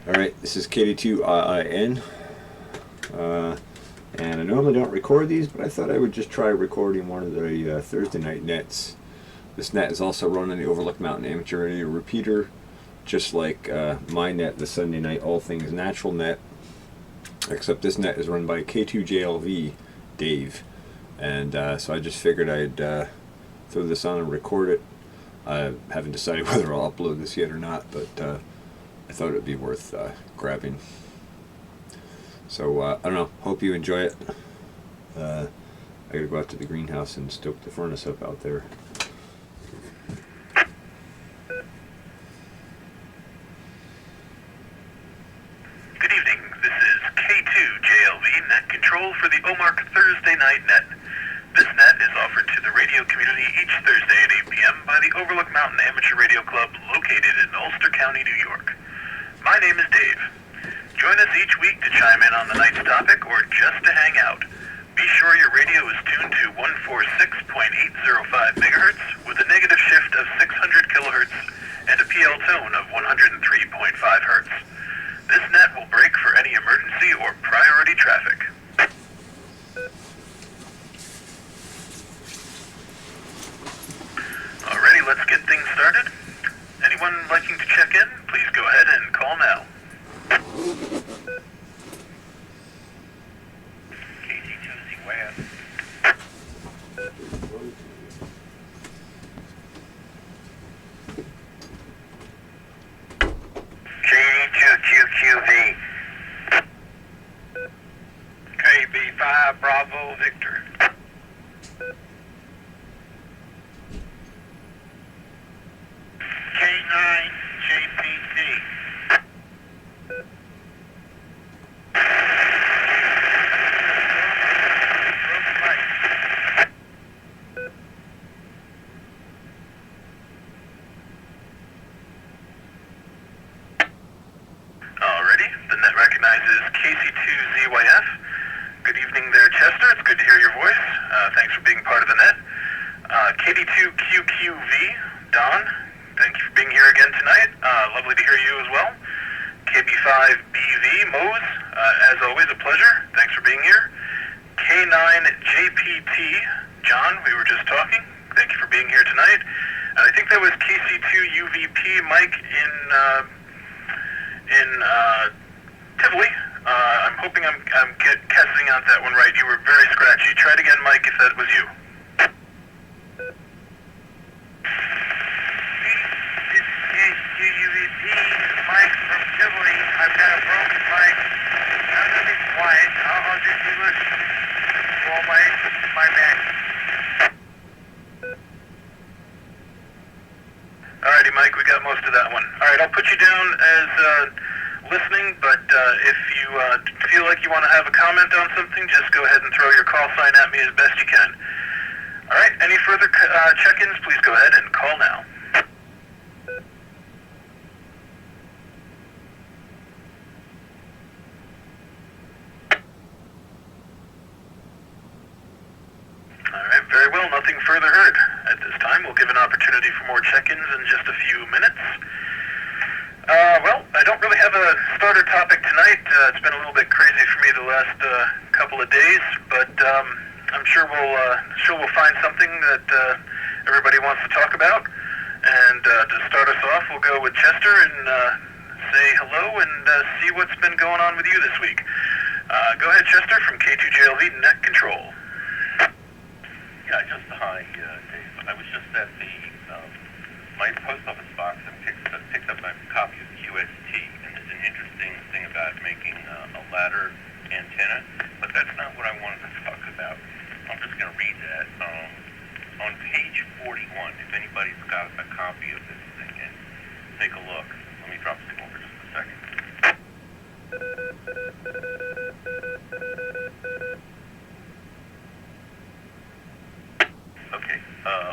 Alright, this is KD2IIN, and I normally don't record these, but I thought I would just try recording one of the Thursday night nets. This net is also run on the Overlook Mountain Amateur Radio Repeater, just like my net, the Sunday Night All Things Natural net, except this net is run by K2JLV Dave, and so I just figured I'd throw this on and record it. I haven't decided whether I'll upload this yet or not, but I thought it would be worth grabbing. So I don't know, hope you enjoy it. I gotta go out to the greenhouse and stoke the furnace up out there. Good evening, this is K2JLV Net Control for the OMARC Thursday Night Net. This net is offered to the radio community each Thursday at 8 p.m. by the Overlook Mountain Amateur Radio Club located in Ulster County, New York. My name is Dave. Join us each week to chime in on the night's topic or just to hang out. Be sure your radio is tuned to 146.805 megahertz with a negative shift of 600 kilohertz and a PL tone of 103.5 hertz. This net will break for any emergency or priority traffic. Alrighty, let's get things started. Anyone liking to check in, please go ahead and call now. KG2ZYF. KD2QQV. KB5 Bravo Victor. K9 JPT. Alrighty, the net recognizes KC2ZYF. Good evening there, Chester. It's good to hear your voice. Thanks for being part of the net. KD2QQV, Don. Thank you for being here again tonight. Lovely to hear you as well. KB5BV, Mose, as always, a pleasure. Thanks for being here. K9JPT, John, we were just talking. Thank you for being here tonight. And I think that was KC2UVP, Mike, in Tivoli. I'm hoping I'm casting out that one right. You were very scratchy. Try it again, Mike, if that was you. Mike from Tivoli. I've got a broken mic. I'm going to be quiet. I'll just be listening to all my back. Alrighty, Mike, we got most of that one. Alright, I'll put you down as listening, but if you feel like you want to have a comment on something, just go ahead and throw your call sign at me as best you can. Alright, any further check-ins, please go ahead and call now. Alright, very well. Nothing further heard. At this time, we'll give an opportunity for more check-ins in just a few minutes. Well, I don't really have a starter topic tonight. It's been a little bit crazy for me the last couple of days, but I'm sure we'll find something that everybody wants to talk about. And to start us off, we'll go with Chester and say hello and see what's been going on with you this week. Go ahead, Chester, from K2JLV Net Control. Yeah, just hi, Dave. I was just at the my post office box and picked up a copy of QST, and there's an interesting thing about making a ladder antenna, but that's not what I wanted to talk about. I'm just going to read that. On page 41, if anybody's got a copy of this thing, and take a look. Let me drop the signal for just a second. Okay,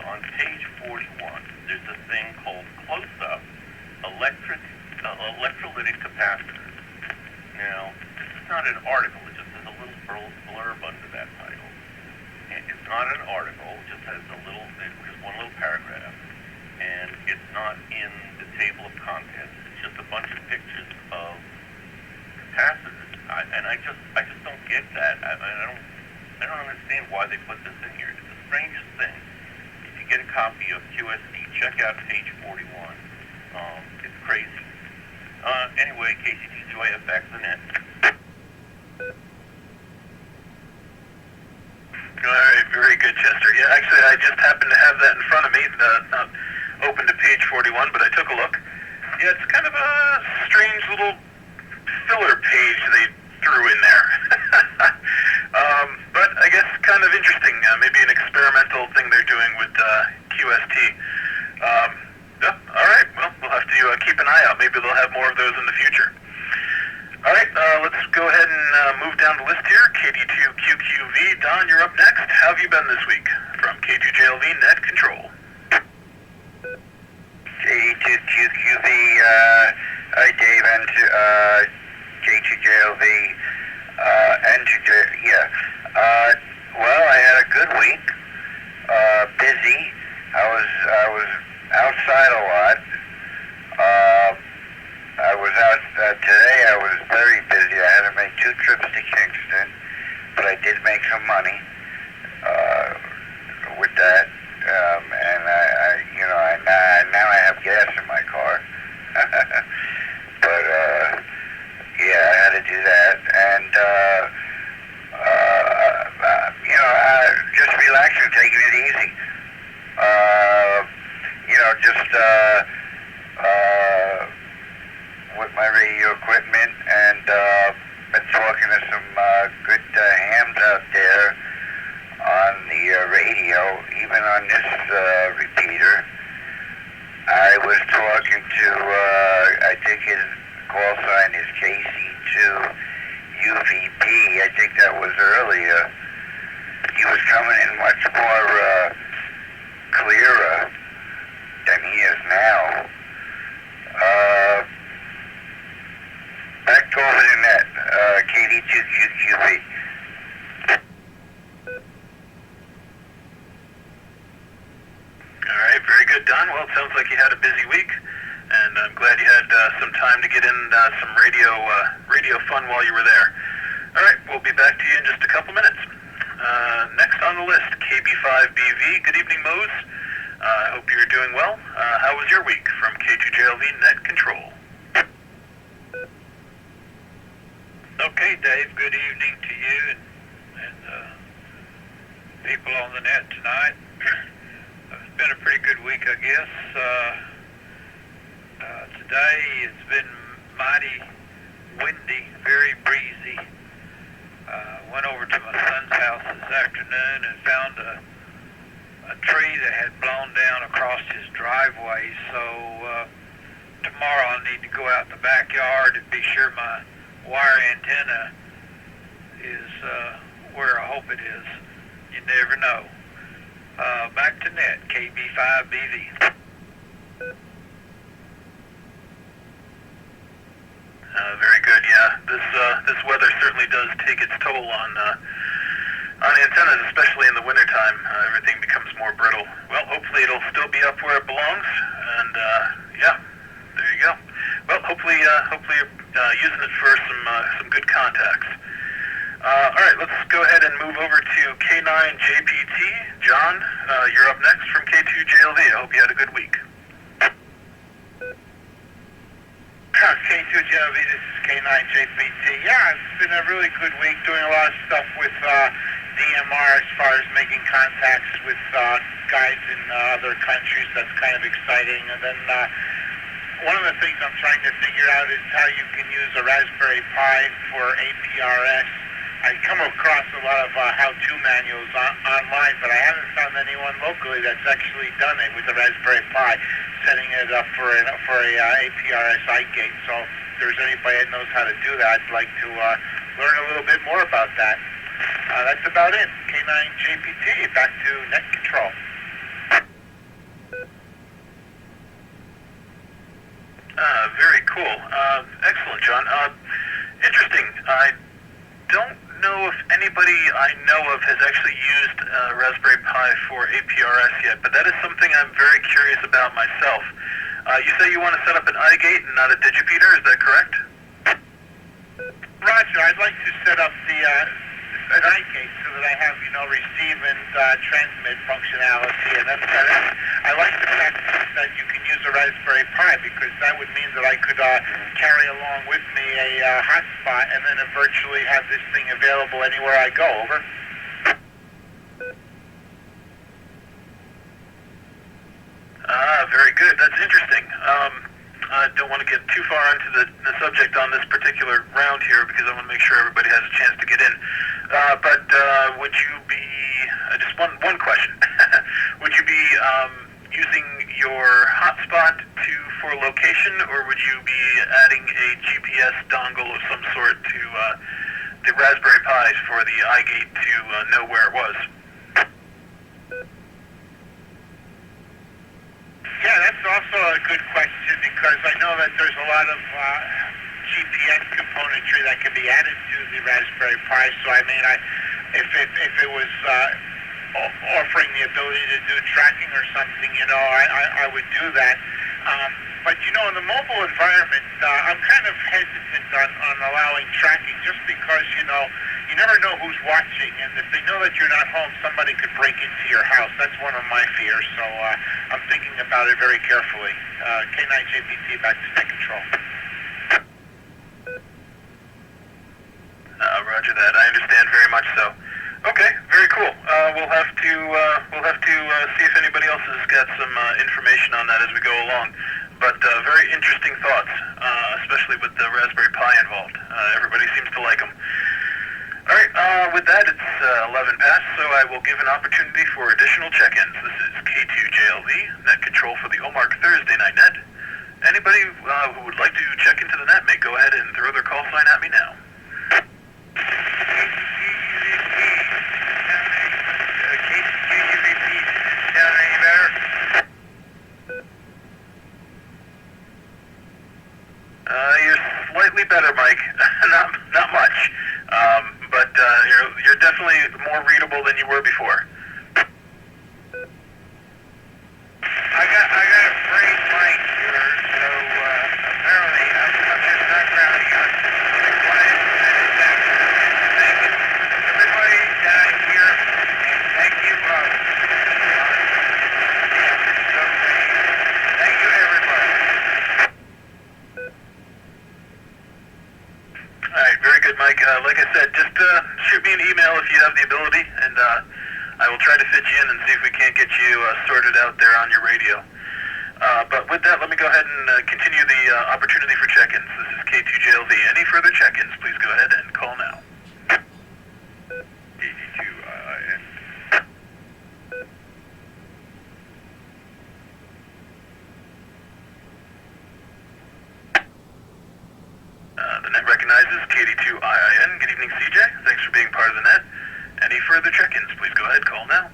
on page 41, there's a thing called close-up electrolytic capacitors. Now, this is not an article, it just has a little blurb under that title. And it's not an article, it just has just one little paragraph. And it's not in the table of contents, it's just a bunch of pictures of I just don't get that. I don't understand why they put this in here. It's the strangest thing. If you get a copy of QSD, check out page 41. It's crazy. Anyway, KCTJF, back to the net. All right, very good, Chester. Yeah, actually, I just happened to have that in front of me. Not open to page 41, but I took a look. Yeah, it's kind of a strange little filler page they threw in there. But I guess kind of interesting. Maybe an experimental thing they're doing with QST. Yeah, all right, well, we'll have to keep an eye out. Maybe they'll have more of those in the future. All right, let's go ahead and move down the list here. KD2QQV. Don, you're up next. How have you been this week? From K2JLV Net Control. KD2QQV, hi Dave, and K2JLV, and well, I had a good week, busy. I was outside a lot. I was out today. I was very busy. I had to make 2 trips to Kingston, but I did make some money with that. And now I have gas in my car. But yeah, I had to do that, and just relaxing, taking it easy. Just with my radio equipment, and been talking to some good hams out there on the radio, even on this repeater. I was talking to, I think his call sign is KC2UVP. I think that was earlier. He was coming in much more clearer than he is now. Back over the net, KD2QQV. All right, very good, Don. Well, it sounds like you had a busy week, and I'm glad you had some time to get in some radio fun while you were there. All right, we'll be back to you in just a couple minutes. Next on the list, KB5BV. Good evening, Mose. I hope you're doing well. How was your week? From K2JLV Net Control. Okay, Dave, good evening to you and people on the net tonight. It's been a pretty good week, I guess. Today it's been mighty windy, very breezy. Went over to my son's house this afternoon and found a tree that had blown down across his driveway, so tomorrow I'll need to go out in the backyard and be sure my wire antenna is where I hope it is. You never know. Back to net, KB5BV. Very good, yeah. This weather certainly does take its toll on antennas, especially in the wintertime. Everything becomes more brittle. Well, hopefully it'll still be up where it belongs, and yeah, there you go. Well, hopefully you're using it for some good contacts. All right, let's go ahead and move over to K9JPT. John, you're up next from K2JLV. I hope you had a good week. K2JLV, this is K9JPT. Yeah, it's been a really good week, doing a lot of stuff with DMR as far as making contacts with guys in other countries. That's kind of exciting. And then one of the things I'm trying to figure out is how you can use a Raspberry Pi for APRS. I come across a lot of how-to manuals online, but I haven't found anyone locally that's actually done it with the Raspberry Pi, setting it up for a APRS iGate. So if there's anybody that knows how to do that, I'd like to learn a little bit more about that. That's about it. K9JPT, back to net control. Very cool. Excellent, John. Interesting. I don't know if anybody I know of has actually used Raspberry Pi for APRS yet, but that is something I'm very curious about myself. You say you want to set up an iGate and not a digipeater, is that correct? Roger, I I'd like to set up an iGate so that I have, receive and transmit functionality. And I like the fact that you can use a Raspberry Pi, because that would mean that I could carry along with me a hotspot and then virtually have this thing available anywhere I go. Over. Very good. That's interesting. I don't want to get too far into the subject on this particular round here, because I want to make sure everybody has a chance to get in. But would you be, just one question, would you be using your hotspot for location, or would you be adding a GPS dongle of some sort to the Raspberry Pis for the iGate to know where it was? Yeah, that's also a good question, because I know that there's a lot of GPS componentry that can be added to the Raspberry Pi. So I mean, if it was offering the ability to do tracking or something, I would do that. But in the mobile environment, I'm kind of hesitant on allowing tracking, just because you never know who's watching, and if they know that you're not home, somebody could break into your house. That's one of my fears, so I'm thinking about it very carefully. K9JPT, back to Net Control. Roger that. I understand very much so. Okay, very cool. We'll have to see if anybody else has got some information on that as we go along. But very interesting thoughts, especially with the Raspberry Pi involved. Everybody seems to like them. All right, with that, it's 11 past, so I will give an opportunity for additional check-ins. This is K2JLV, Net Control for the OMARC Thursday Night Net. Anybody who would like to check into the net may go ahead and throw their call sign at me now. You're slightly better, Mike. not much, but you're definitely more readable than you were before. I got a free mic here, so apparently I'm just backgrounding on the quiet minute that. Thank you, everybody down here, and thank you, thank you, everybody. All right, very good, Mike. Like I said, just shoot me an email if you have the ability, and I will try to fit you in and see if we can't get you sorted out there on your radio. But with that, let me go ahead and continue the opportunity for check-ins. This is K2JLV. Any further check-ins, please go ahead and call now. 82IN. The net recognizes KD2IIN. Good evening, CJ. Thanks for being part of the net. Any further check-ins, please go ahead, call now.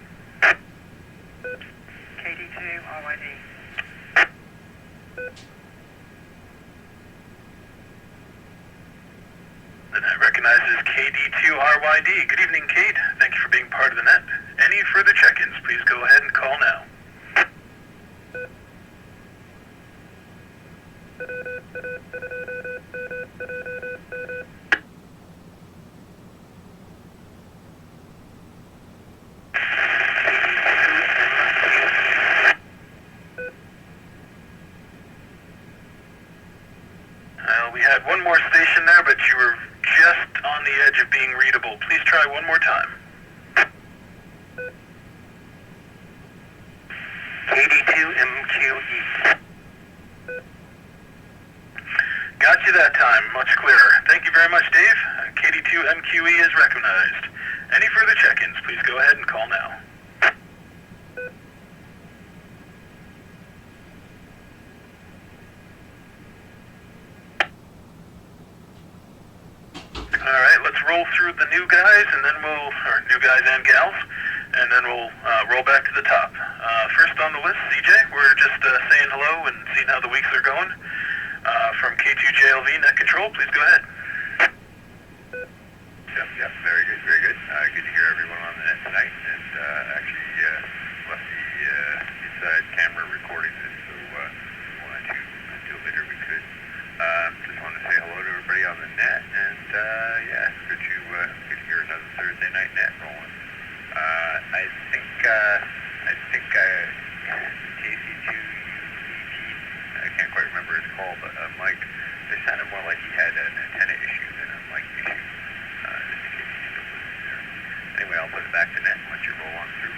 KD2RYD. The net recognizes KD2RYD. Good evening, Kate. Thank you for being part of the net. Any further check-ins, please go ahead and call now. We had one more station there, but you were just on the edge of being readable. Please try one more time. KD2MQE. Got you that time. Much clearer. Thank you very much, Dave. KD2MQE is recognized. Any further check-ins, please go ahead and call now. All right, let's roll through the new guys, and then or new guys and gals, and then we'll roll back to the top. First on the list, CJ. We're just saying hello and seeing how the weeks are going. From K2JLV Net Control, please go ahead. Yep, very good, very good. Good to hear everyone on the net tonight, and actually left the inside camera recording this, so wanted to until later we could. Just wanted to say hello to everybody on the net, and Yeah, good to hear another Thursday night net rolling. I think KC2UVT, I can't quite remember his call, but Mike, they sounded more like he had an antenna issue than a mic issue. Just in case you still listen there. Anyway, I'll put it back to net and let you roll on through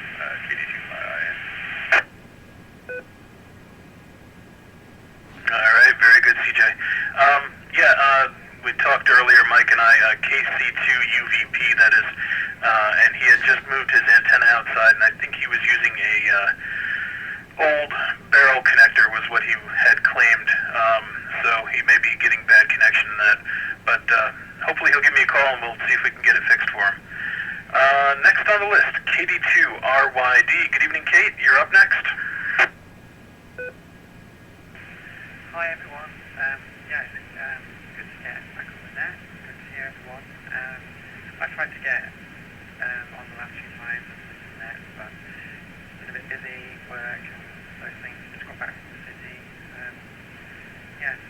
KD2IN. All right, very good, CJ. We talked earlier, Mike and I, KC2UVP, that is, and he had just moved his antenna outside, and I think he was using a old barrel connector was what he had claimed, so he may be getting bad connection in that, but hopefully he'll give me a call and we'll see if we can get it fixed for him. Next on the list, KD2RYD. Good evening, Kate. You're up next. Hi everyone. Good to get back on the net. Good to hear everyone. I tried to get on the last few times on the net, but been a bit busy, work and those things. Just got back from the city.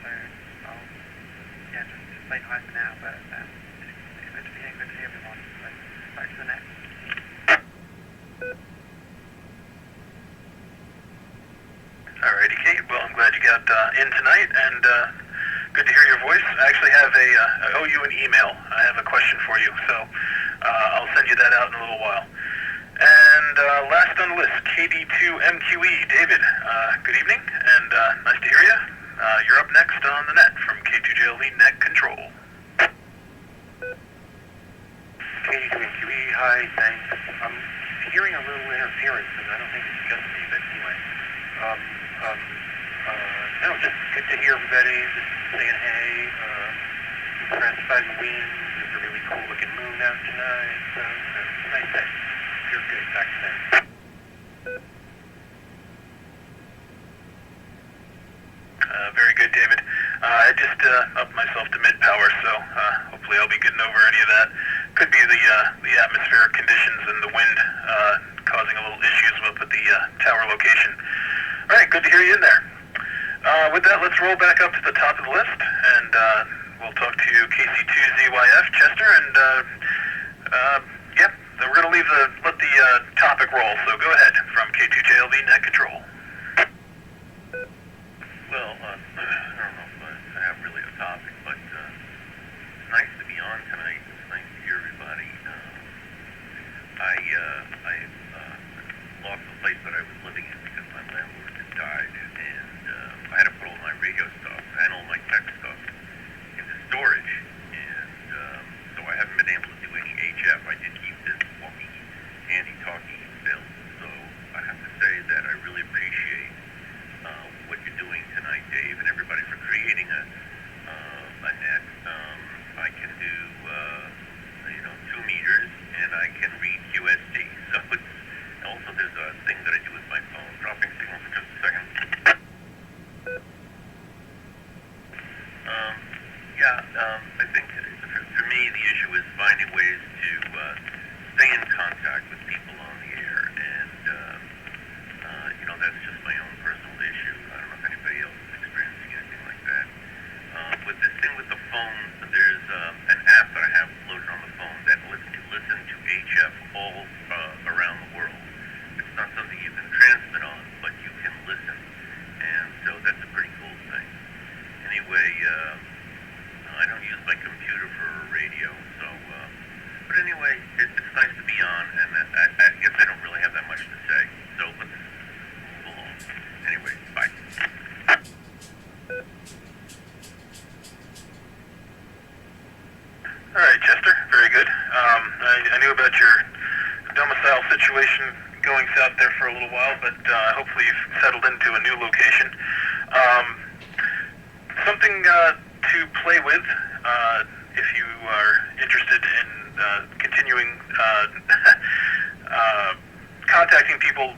So I'll just say hi for now. But it's good to be here. Good to hear everyone. So back to the net. Alrighty, Kate. Well, I'm glad you got in tonight, and good to hear your voice. I actually have I owe you an email. I have a question for you, so I'll send you that out in a little while. And last on the list, KD2MQE. David, good evening, and nice to hear you. You're up next on the net from K2JLV Net Control. KD2MQE, hi, thanks. I'm hearing a little interference, and I don't think it's just me, but anyway. No, just good to hear everybody just saying hey, impressed by the wind. There's a really cool looking moon out tonight, so it's a nice day. You're good, back to that. Very good, David. I just upped myself to mid-power, so hopefully I'll be getting over any of that. Could be the atmospheric conditions and the wind causing a little issues up at the tower location. All right, good to hear you in there. With that, let's roll back up to the top of the list, and we'll talk to KC2ZYF, Chester, and then we're going to let the topic roll, so go ahead from K2JLV Net Control. Well, I don't know if I have really a topic, but it's nice to be on tonight. It's nice to hear everybody. I lost the place that I was living in because my landlord had died, and I had to put all my radio stuff and all my tech stuff into storage, and so I haven't been able to do any HF. I did keep this handy-talkie built, so I have to say that I really appreciate what you're doing tonight, Dave, and everybody for creating a net. I can do 2 meters, and I can read QST. So it's also there's a thing that I do with my phone, dropping signal for just a second. I think for me the issue is finding ways to stay in contact with people on the air, and that's just my own personal issue. I don't know if anybody else is experiencing anything like that. With this thing with the phone, there's an app that I have loaded on the phone that lets me listen to HF all around the world. It's not something you can transmit on, but you can listen, and so that's a pretty cool thing. Anyway, I don't use my computer for radio, so but anyway, it's nice to be on, and I guess I don't really have that much to say, so let's move along. Anyway, bye. All right, Chester, very good. I knew about your domicile situation going south there for a little while, but hopefully you've settled into a new location. Something to play with if you are interested in continuing contacting people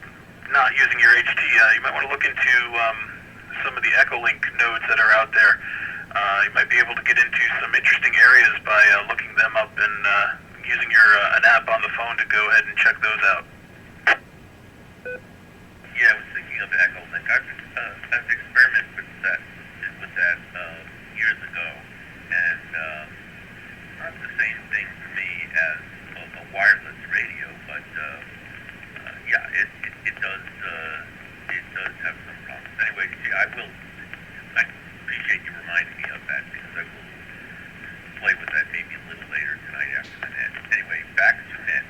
not using your HT. You might want to look into some of the Echolink nodes that are out there. You might be able to get into some interesting areas by looking them up and using an app on the phone to go ahead and check those out. Yeah, I was thinking of Echolink. I've experimented with that years ago, and play with that maybe a little later tonight after the net. Anyway, back to net.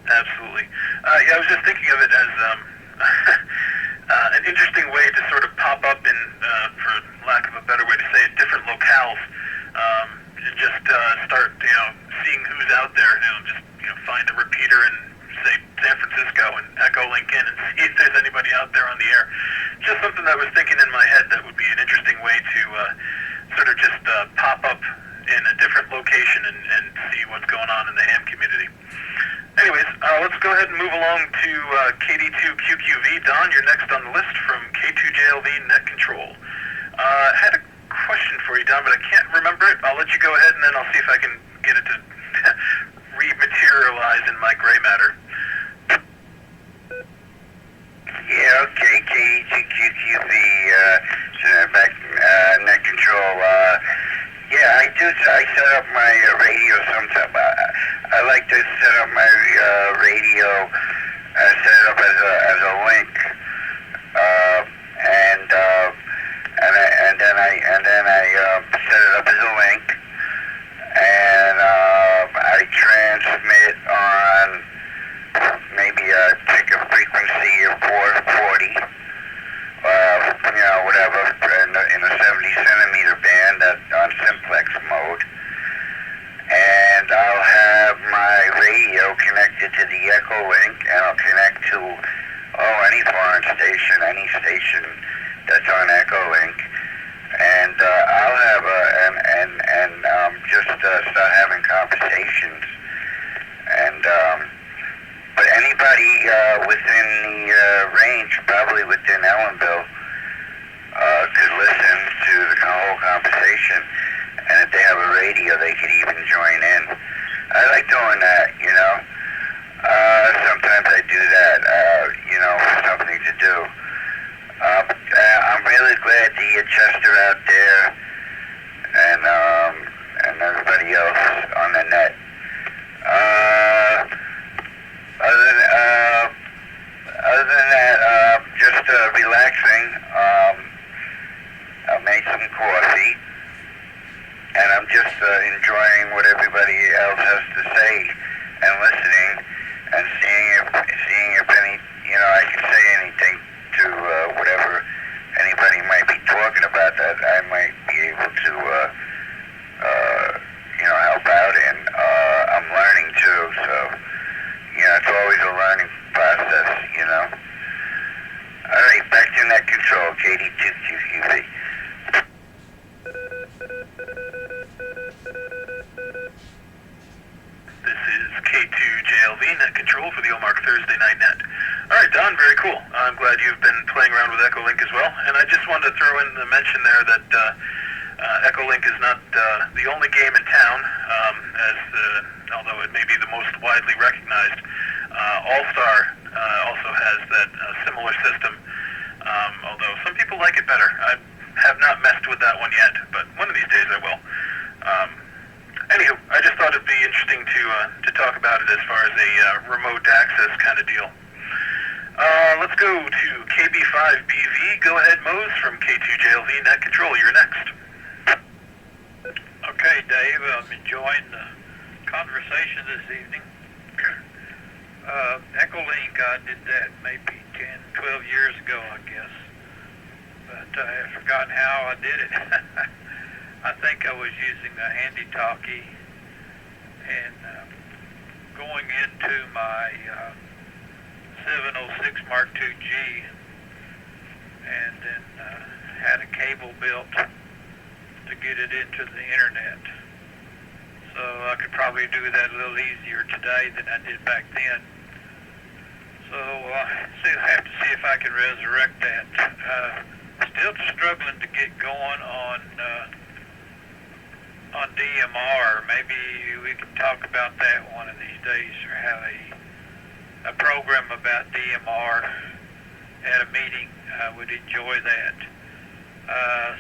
Absolutely. Yeah, I was just thinking of it as an interesting way to sort of pop up in, for lack of a better way to say it, different locales. To just start, seeing who's out there. Just find a repeater in, say, San Francisco and echo link in and see if there's anybody out there on the air. Just something that I was thinking in my head that would be an interesting way to sort of just pop up in a different location and see what's going on in the ham community. Anyways, let's go ahead and move along to KD2QQV. Don, you're next on the list from K2JLV Net Control. Had a question for you, Don, but I can't remember it. I'll let you go ahead, and then I'll see if I can get it to rematerialize in my gray matter. Yeah, okay, KD2QQV, back Net Control. Yeah, I set up my radio sometime. I like to set up my radio, set it up as a link, and then I set it up as a link, and I transmit on maybe a ticker frequency of 440, whatever, in a 70 centimeter band on simplex mode. And I'll have my radio connected to the Echo Link, and I'll connect to any foreign station, any station that's on Echo Link, and I'll have just start having conversations. And but anybody within the range, probably within Ellenville, could listen to the whole conversation. And if they have a radio, they could even join in. I like doing that, sometimes I do that, something to do. I'm really glad to hear Chester out there and everybody else on the net. Other than that, just relaxing. I made some coffee. And I'm just enjoying what everybody else has to say and listening and seeing if any, I can say anything to whatever anybody might be talking about that I might be able to, help out in. I'm learning too, so, it's always a learning process, All right, back to Net Control, KD2QQV. This is K2JLV Net Control for the OMARC Thursday Night Net. All right, Don, very cool. I'm glad you've been playing around with Echo Link as well. And I just wanted to throw in the mention there that Echo Link is not the only game in town, although it may be the most widely recognized. All-Star also has that similar system, although some people like it better. I have not messed with that one yet, but one of these days I will. Anywho, I just thought it'd be interesting to talk about it as far as a remote access kind of deal. Let's go to KB5BV. Go ahead, Mose, from K2JLV Net Control. You're next. Okay, Dave, I'm enjoying the conversation this evening. Echolink, I did that maybe 10, 12 years ago, I guess. But I have forgotten how I did it. I think I was using a handy-talkie and going into my 706 Mark II-G and then had a cable built to get it into the internet. So I could probably do that a little easier today than I did back then. So I'll have to see if I can resurrect that. Still struggling to get going on DMR. Maybe we can talk about that one of these days, or have a program about DMR at a meeting. I would enjoy that.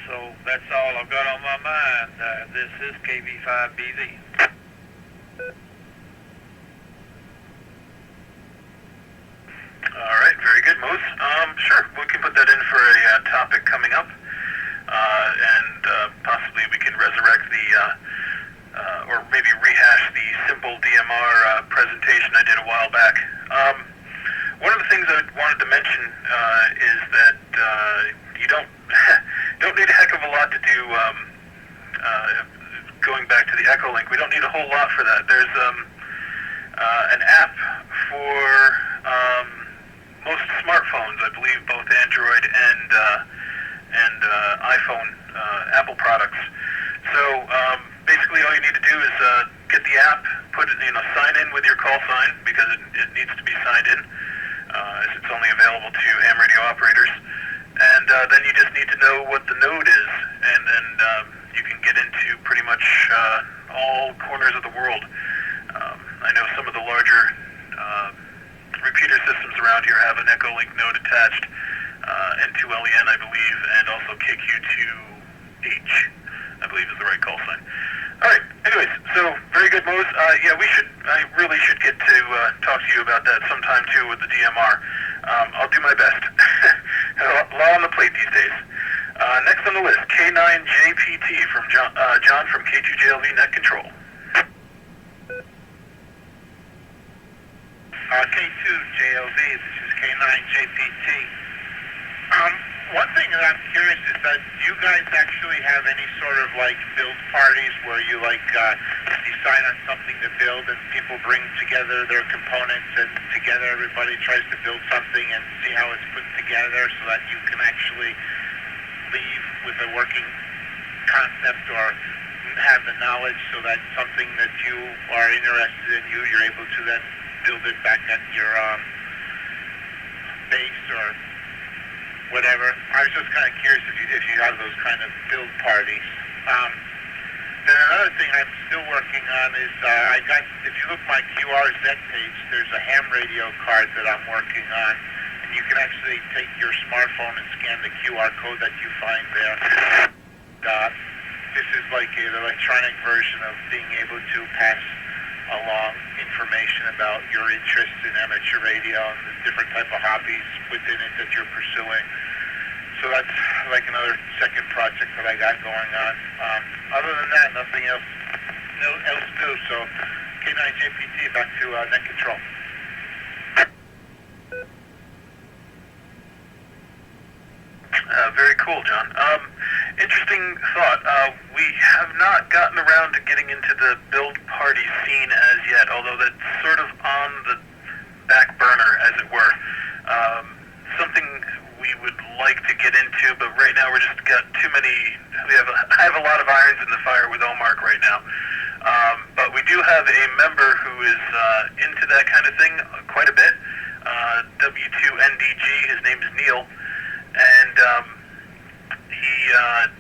So that's all I've got on my mind. This is KB5BV. All right, very good, Moose. Sure, we can put that in for a topic coming up. DMR presentation I did a while back. One of the things I wanted to mention is that you don't don't need a heck of a lot to do. Going back to the Echolink, we don't need a whole lot for that. There's an app for most smartphones, I believe, both Android and iPhone, Apple products. So basically, all you need to do is get the app, sign in with your call sign because it needs to be signed in, as it's only available to ham radio operators. And then you just need to know what the node is, and then you can get into pretty much all corners of the world. I know some of the larger repeater systems around here have an Echolink node attached, N2LEN, I believe, and also KQ2H, I believe is the right call sign. All right. Anyways, so very good, Mose. Yeah, I really should get to talk to you about that sometime too with the DMR. I'll do my best. A lot on the plate these days. Next on the list, K9JPT from John from K2JLV Net Control. K2JLV, this is K9JPT. One thing that I'm curious is that do you guys actually have any sort of like build parties where you decide on something to build and people bring together their components and together everybody tries to build something and see how it's put together so that you can actually leave with a working concept or have the knowledge so that something that you are interested in, you're able to then build it back at your base or whatever. I was just kind of curious if you have those kind of build parties. Then another thing I'm still working on is if you look my QRZ page, there's a ham radio card that I'm working on, and you can actually take your smartphone and scan the QR code that you find there. This is like an electronic version of being able to pass along information about your interest in amateur radio and the different type of hobbies within it that you're pursuing. So that's like another second project that I got going on. Other than that, nothing else new. So K9JPT, back to Net Control. Very cool, John. Interesting thought. We have not gotten around to getting into the build party scene as yet, although that's sort of on the back burner, as it were. Something we would like to get into, but right now we're just got too many. I have a lot of irons in the fire with OMARC right now. But we do have a member who is into that kind of thing quite a bit. W2NDG. His name is Neil. And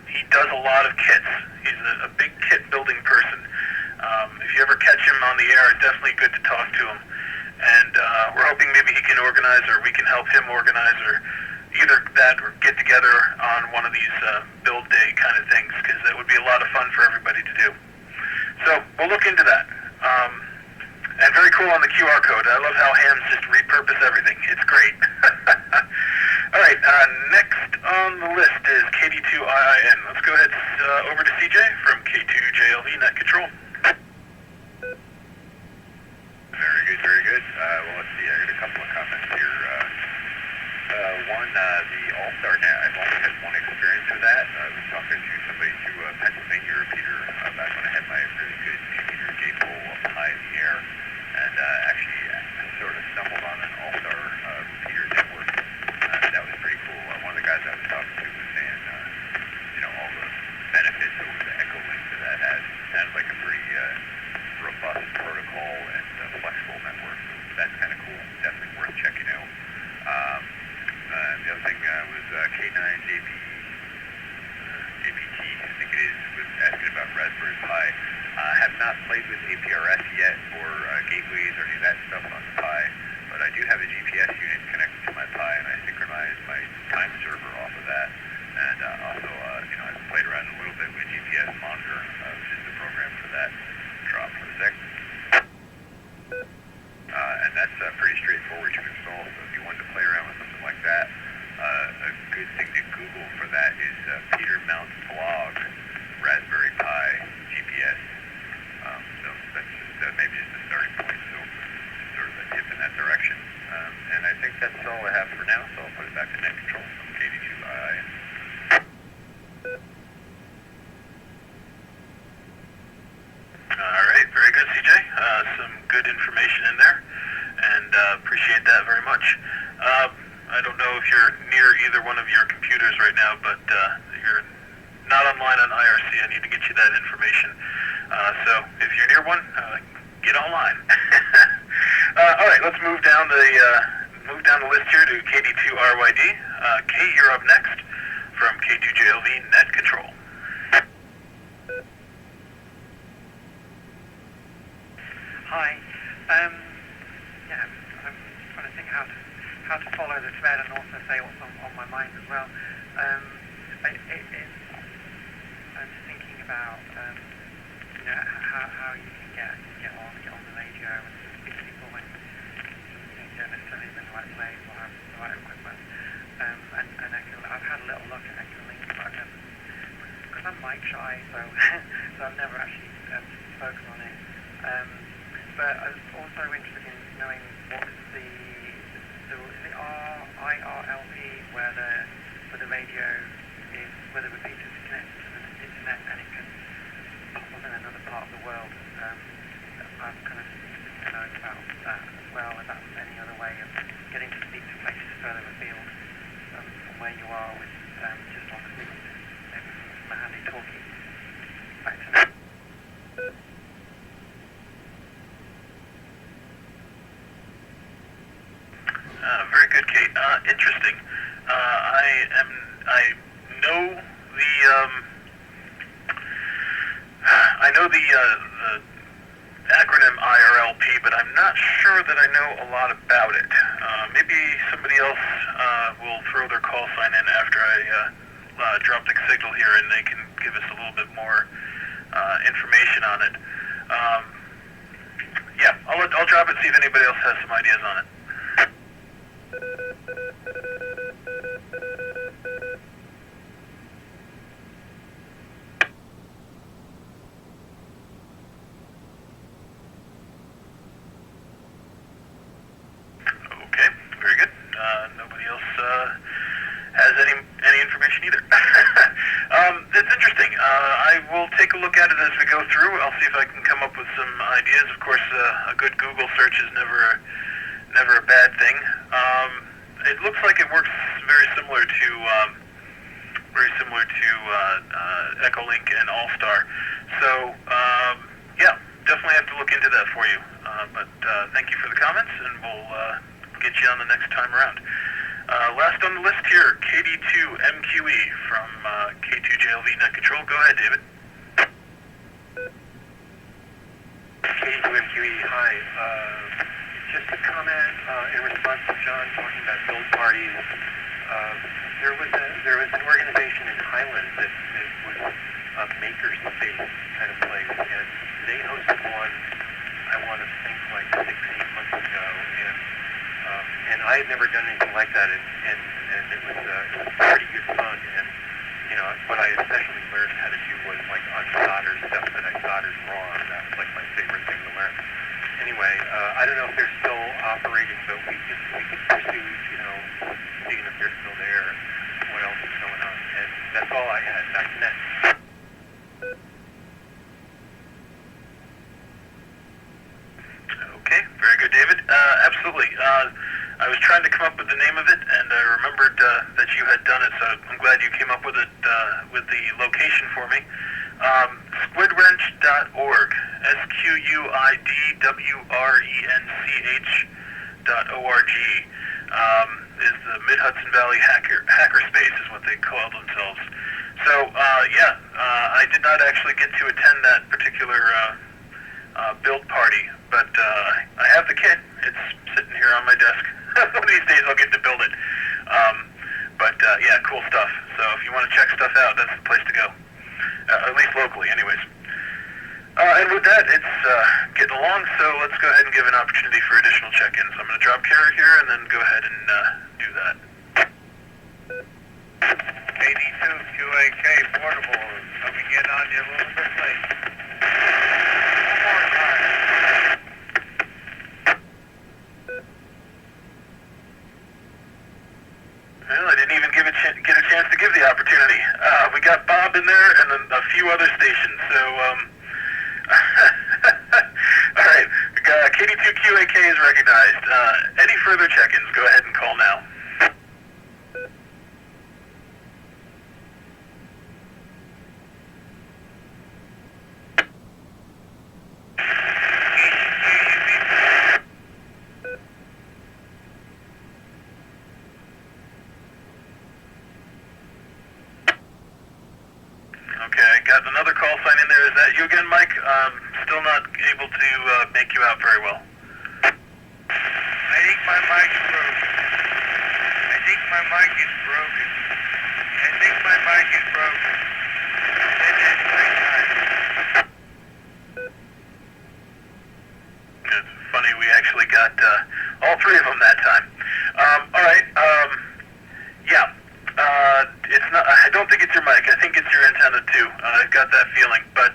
he does a lot of kits. He's a big kit building person. If you ever catch him on the air, it's definitely good to talk to him. And we're hoping maybe he can organize, or we can help him organize, or either that or get together on one of these build day kind of things, because that would be a lot of fun for everybody to do. So we'll look into that. And very cool on the QR code. I love how hams just repurpose everything. It's great. All right, next on the list is KD2IIN. Let's go ahead over to CJ from K2JLV Net Control. Very good, very good. Well, let's see. I got a couple of comments here. One, the All-Star Net. I've only had one experience with that. I was talking to somebody to Pennsylvania repeater back when I had my really good 2-meter J-pole up high in the air, and actually I sort of stumbled on an All-Star repeater network. That was pretty cool. One of the guys I was talking to was saying, all the benefits over the Echolink that has. Sounds like a pretty robust protocol and flexible network. So that's kind of cool. Definitely worth checking out. The other thing was K9JPT, I think it is, was asking about Raspberry Pi. I have not played with APRS yet or gateways or any of that stuff on the Pi, but I do have a GPS unit connected to my Pi, and I synchronize my time server off of that. And also, I've played around a little bit with GPS Monitor, which is the program for that. Drop for a sec. And that's pretty straightforward to install, so if you wanted to play around with something like that, a good thing to Google for that is Peter Mount's blog, Raspberry Pi GPS. So that's just maybe just a starting point. information in there, and appreciate that very much. I don't know if you're near either one of your computers right now, but you're not online on IRC. I need to get you that information. So if you're near one, get online. All right, let's move down the list here to KD2RYD. Kate, you're up next from K2JLV Net Control. Hi. Yeah, I'm trying to think how to follow the thread and also say what's on my mind as well. I'm thinking about how you can get on the radio and speak to people when you don't necessarily in the right place or have the right equipment. And I've had a little look at Echolink, but I've never, because I'm mic shy, so I've never actually spoken on it. But I was also interested in knowing what is the IRLP where the radio is, where the repeater is connected to the internet and it can pop up in another part of the world. I'm kind of interested to know about that as well, if that's any other way of getting to speak to places further afield from where you are with just on the frequency, maybe from a handy talkie. Back to now. Very good, Kate. Interesting. I know the acronym IRLP, but I'm not sure that I know a lot about it. Maybe somebody else will throw their call sign in after I drop the signal here, and they can give us a little bit more information on it. Yeah, I'll drop it, see if anybody else has some ideas on it. Okay, very good. Nobody else has any information either. It's interesting. I will take a look at it as we go through. I'll see if I can come up with some ideas. Of course, a good Google search is never a bad thing. It looks like it works very similar to Echolink and All-Star. So yeah, definitely have to look into that for you. But thank you for the comments, and we'll get you on the next time around. Last on the list here, KD2MQE from K2JLV Net Control. Go ahead, David. K2MQE, hi. Just a comment in response to John talking about build parties. There was an organization in Highland that was a makerspace kind of place, and they hosted one, I want to think like 6-8 months ago, and I had never done anything like that, and it was pretty good fun. And what I especially learned how to do was like unsolder stuff that I soldered wrong. That was like my favorite thing to learn. Anyway, I don't know if they're still operating, but we could pursue, seeing if they're still there, what else is going on. And that's all I had. Back to net. Okay, very good, David. Absolutely. I was trying to come up with the name of it, and I remembered that you had done it, so I'm glad you came up with it, with the location for me. Squidwrench.org, SQUIDWRENCH.org, is the Mid-Hudson Valley Hackerspace is what they call themselves. So, yeah, I did not actually get to attend that particular build party, but I have the kit. It's sitting here on my desk. One of these days I'll get to build it. But yeah, cool stuff. So if you want to check stuff out, that's the place to go. At least locally, anyways. And with that, it's getting along, so let's go ahead and give an opportunity for additional check-ins. I'm going to drop Kara here and then go ahead and do that. KD2QAK portable coming in on you a little bit late. One more time. Well, I didn't even get a chance to give the opportunity. We got Bob in there and then a few other stations, so all right, KD2QAK is recognized. Any further check-ins, go ahead and call now. Okay, got another call sign in there. Is that you again, Mike? Still not able to make you out very well. I think my mic is broken. I think my mic is broken. I think my mic is broken. It's funny, we actually got all three of them that time. All right, yeah. It's not. I don't think it's your mic. I think it's your antenna too. I've got that feeling. But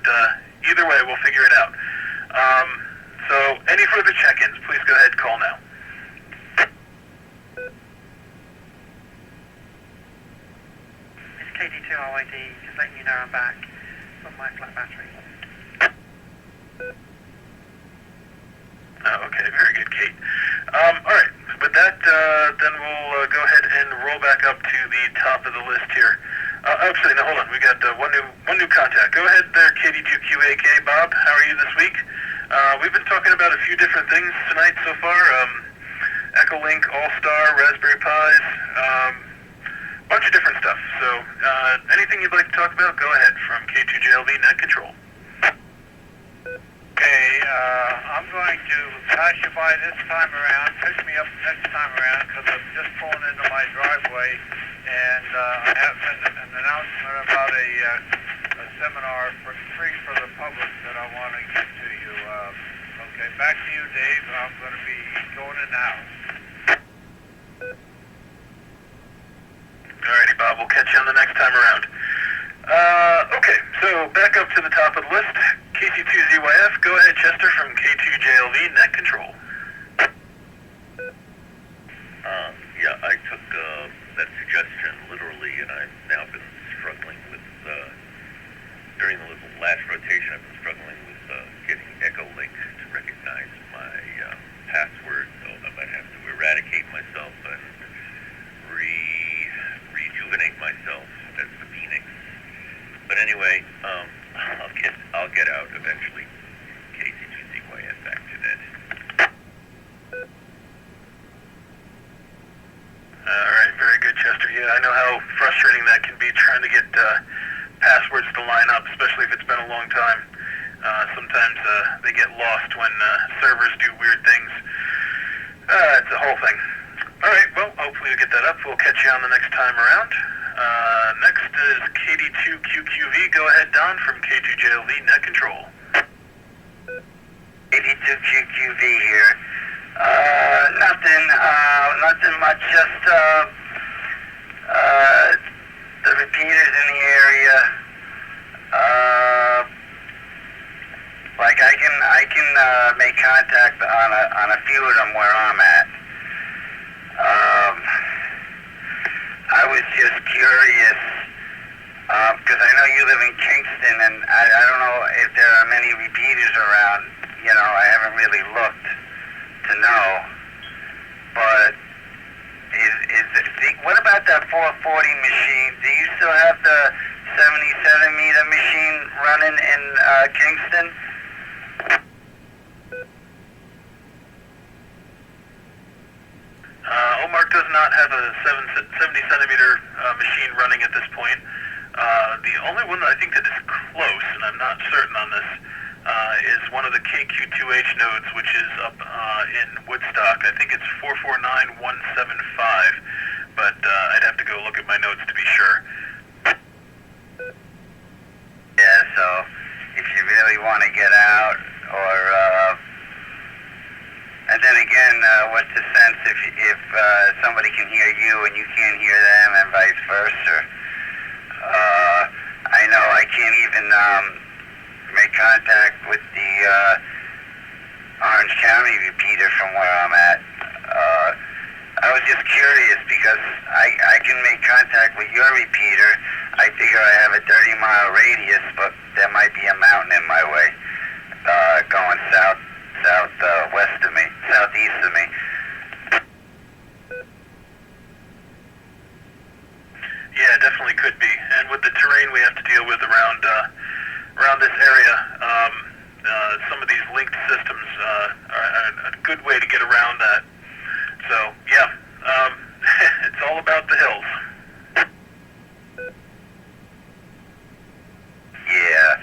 either way, we'll figure it out. So, any further check-ins, please go ahead and call now. It's KD2RYD, just letting you know I'm back from my flat battery. Okay, very good, Kate. All right, with that, then we'll go ahead and roll back up to the top of the list here. Actually, no, hold on. We got one new contact. Go ahead there, KD2QAK. Bob, how are you this week? We've been talking about a few different things tonight so far. Echolink, All-Star, Raspberry Pis, bunch of different stuff. So, anything you'd like to talk about, go ahead from K2JLV Net Control. Okay, I'm going to pass you by this time around. Pick me up next time around because I've just pulled into my driveway and I have an announcement about a seminar free for the public that I want to give to you. Okay, back to you, Dave. I'm going to be going in now. Alrighty, Bob. We'll catch you on the next time around. Okay, so back up to the top of the list. KC2ZYF, go ahead, Chester from K2JLV Net Control. Yeah, I took that suggestion literally, and I've now been struggling with, during the last rotation, I've been struggling with getting Echolink to recognize my password, so I might have to eradicate myself and rejuvenate myself as the Phoenix. But anyway, I'll get out eventually. KC2ZYF back to that. Alright, very good, Chester. Yeah, I know how frustrating that can be, trying to get passwords to line up, especially if it's been a long time. Sometimes they get lost when servers do weird things. It's a whole thing. Alright, well, hopefully we'll get that up. We'll catch you on the next time around. Next is KD2QQV. Go ahead, Don, from K2JLV Net Control. KD2QQV here. Nothing much, just the repeaters in the area. Like I can make contact on a few of them where I'm at. I was just curious because I know you live in Kingston, and I don't know if there are many repeaters around. You know, I haven't really looked to know. But what about that 440 machine? Do you still have the 77 meter machine running in Kingston? OMARC does not have a 70 centimeter machine running at this point. The only one that I think that is close, and I'm not certain on this, is one of the KQ2H nodes, which is up in Woodstock. I think it's 449175, but I'd have to go look at my notes to be sure. Yeah, so if you really want to get out, or and then again, what's the sense if somebody can hear you and you can't hear them, and vice versa? I know I can't even make contact with the Orange County repeater from where I'm at. I was just curious because I can make contact with your repeater. I figure I have a 30-mile radius, but there might be a mountain in my way going southeast of me. Yeah, definitely could be. And with the terrain we have to deal with around this area, some of these linked systems are a good way to get around that. So, yeah, it's all about the hills. Yeah.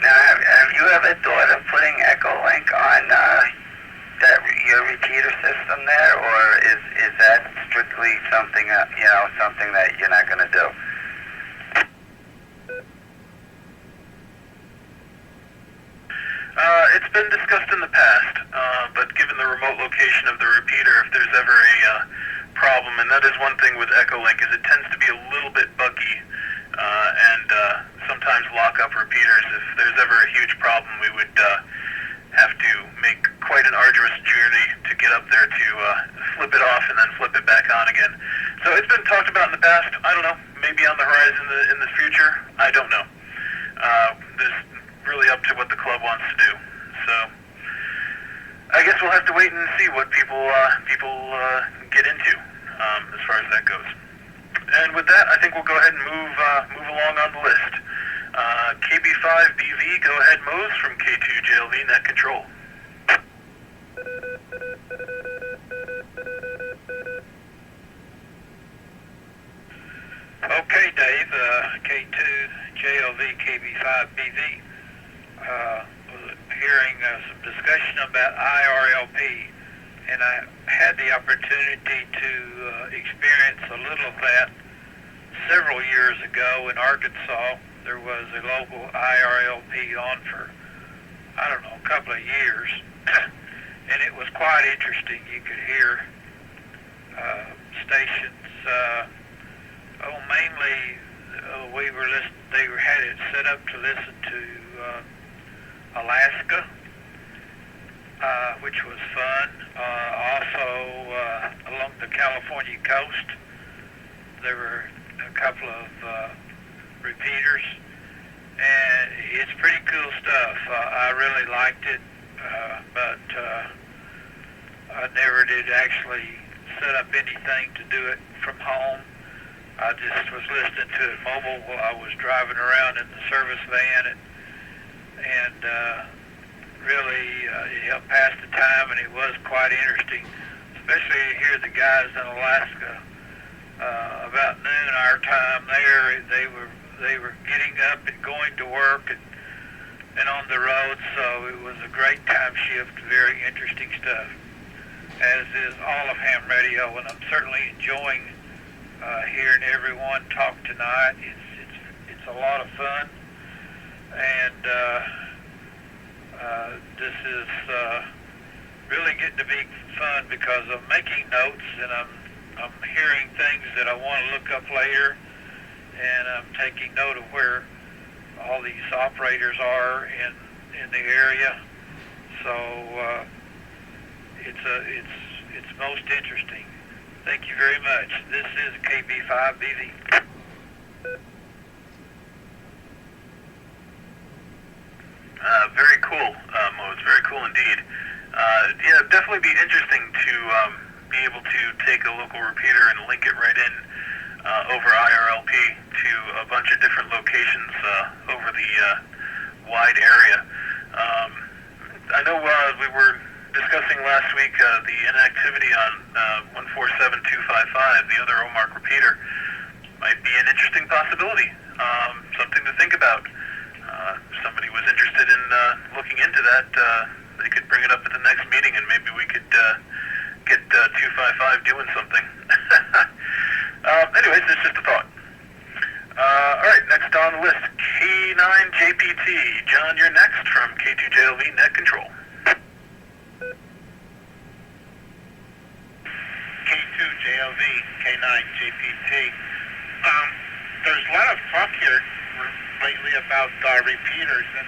Now, have you ever thought of putting Echolink on your repeater system there, or is that strictly something something that you're not going to do? It's been discussed in the past, but given the remote location of the repeater, if there's ever a problem, and that is one thing with Echolink, is it tends to be a little bit buggy, and sometimes lock up repeaters. If there's ever a huge problem, we would have to make quite an arduous journey to get up there to flip it off and then flip it back on again. So it's been talked about in the past. I don't know, maybe on the horizon in the future. I don't know. There's really up to what the club wants to do. So I guess we'll have to wait and see what people get into as far as that goes. And with that, I think we'll go ahead and move along on the list. KB5BV, go ahead, Mose from K2JLV Net Control. Okay, Dave, K2JLV KB5BV. Was hearing some discussion about IRLP, and I had the opportunity to experience a little of that several years ago in Arkansas. There was a local IRLP on for, I don't know, a couple of years, and it was quite interesting. You could hear stations, mainly they had it set up to listen to Alaska, which was fun. Also, along the California coast, there were a couple of repeaters, and it's pretty cool stuff. I really liked it, but I never did actually set up anything to do it from home. I just was listening to it mobile while I was driving around in the service van, and really it helped pass the time, and it was quite interesting, especially to hear the guys in Alaska. About noon our time there, they were getting up and going to work and on the road, so it was a great time shift, very interesting stuff, as is all of ham radio, and I'm certainly enjoying hearing everyone talk tonight. It's a lot of fun, and this is really getting to be fun because I'm making notes, and I'm hearing things that I want to look up later, and I'm taking note of where all these operators are in the area. So it's most interesting. Thank you very much. This is KB5BV. Very cool, Mo. It's very cool indeed. Yeah, it'd definitely be interesting to be able to take a local repeater and link it right in over IRLP to a bunch of different locations over the wide area. I know we were discussing last week the inactivity on 147255, the other OMARC repeater. Might be an interesting possibility, something to think about. If somebody was interested in looking into that, they could bring it up at the next meeting, and maybe we could get 255 doing something. Anyways, it's just a thought. All right, next on the list, K9JPT. John, you're next from K2JLV Net Control. K2JLV, K9JPT. There's a lot of talk here lately about repeaters, and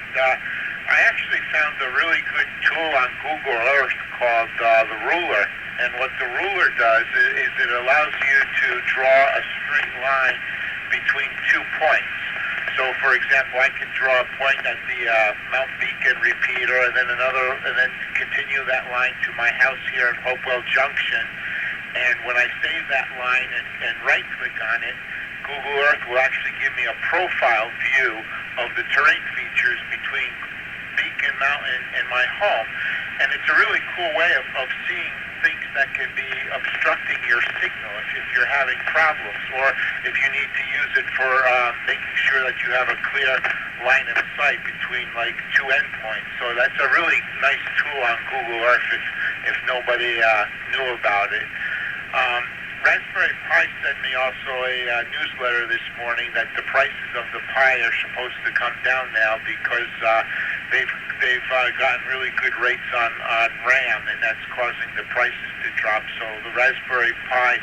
I actually found a really good tool on Google Earth called the Ruler. And what the Ruler does is it allows you to draw a straight line between 2 points. So, for example, I can draw a point at the Mount Beacon repeater, and then continue that line to my house here in Hopewell Junction. And when I save that line and right-click on it, Google Earth will actually give me a profile view of the terrain features between Beacon Mountain and my home. And it's a really cool way of seeing things that can be obstructing your signal if you're having problems, or if you need to use it for making sure that you have a clear line of sight between like two endpoints. So that's a really nice tool on Google Earth if nobody knew about it. Raspberry Pi sent me also a newsletter this morning that the prices of the Pi are supposed to come down now because they've gotten really good rates on RAM, and that's causing the prices to drop. So the Raspberry Pi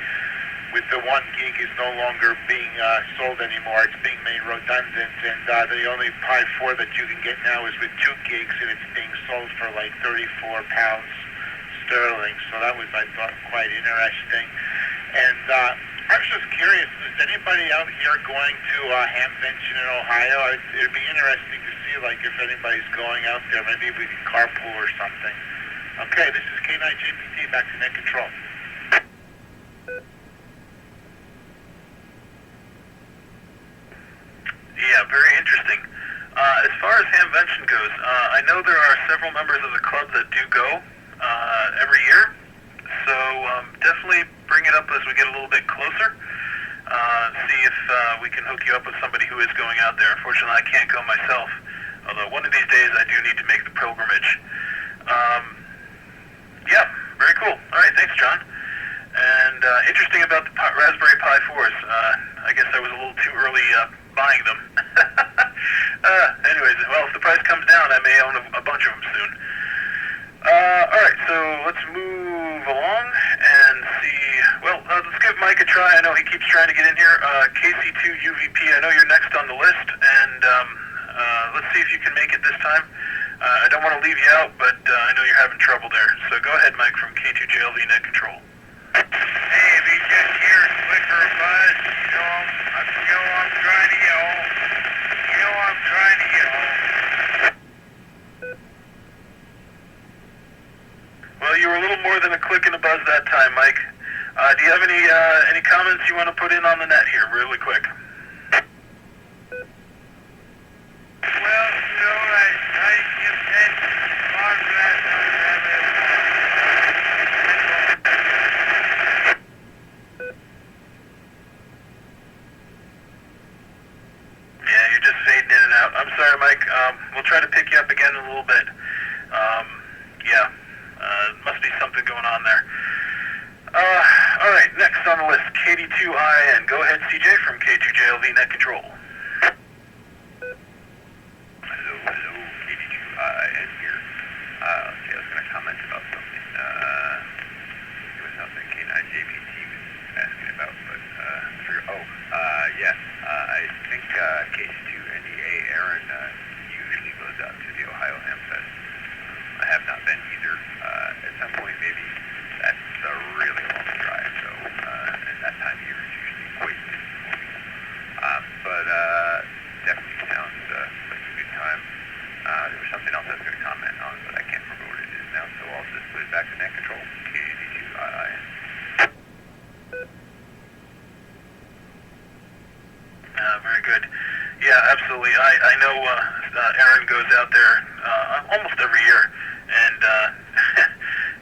with the 1 gig is no longer being sold anymore. It's being made redundant, and the only Pi 4 that you can get now is with 2 gigs, and it's being sold for like £34 sterling. So that was, I thought, quite interesting. And I was just curious, is anybody out here going to Hamvention in Ohio? It'd be interesting to see, like, if anybody's going out there. Maybe we can carpool or something. Okay, this is K9JPT, back to Net Control. Yeah, very interesting. As far as Hamvention goes, I know there are several members of the club that do go every year. So definitely bring it up as we get a little bit closer. See if we can hook you up with somebody who is going out there. Unfortunately, I can't go myself. Although one of these days I do need to make the pilgrimage. Yeah, very cool. All right, thanks, John. And interesting about the Raspberry Pi 4s. I guess I was a little too early buying them. Anyways, well, if the price comes down, I may own a bunch of them soon. All right, so let's move along and see. Well, let's give Mike a try. I know he keeps trying to get in here. KC2UVP, I know you're next on the list, and let's see if you can make it this time. I don't want to leave you out, but I know you're having trouble there. So go ahead, Mike, from K2JLV Net Control. Hey, VJ's here, Slicker Buzz. You know I'm trying to yell. You know I'm trying to yell. Well, you were a little more than a click and a buzz that time, Mike. Do you have any comments you want to put in on the net here, really quick? Well, you know, I just had Margaret Yeah, you're just fading in and out. I'm sorry, Mike. We'll try to pick you up again in a little bit. Yeah. Must be something going on there. All right, next on the list, KD2IN. Go ahead, CJ, from K2JLV Net Control. Hello, KD2IN here. Okay, I was going to comment about something. It was something K9JPT was asking about, but I figured, yeah, I think KC2NDA Aaron usually goes out to the Ohio Hamfest. I have not been either. At some point, maybe that's a really long drive, so and that time of year is usually quite busy for me. But definitely sounds like a good time. There was something else I was going to comment on, but I can't remember what it is now, so I'll just put it back to Net Control. KD2IN. Very good. Yeah, absolutely. I know Aaron goes out there almost every year, and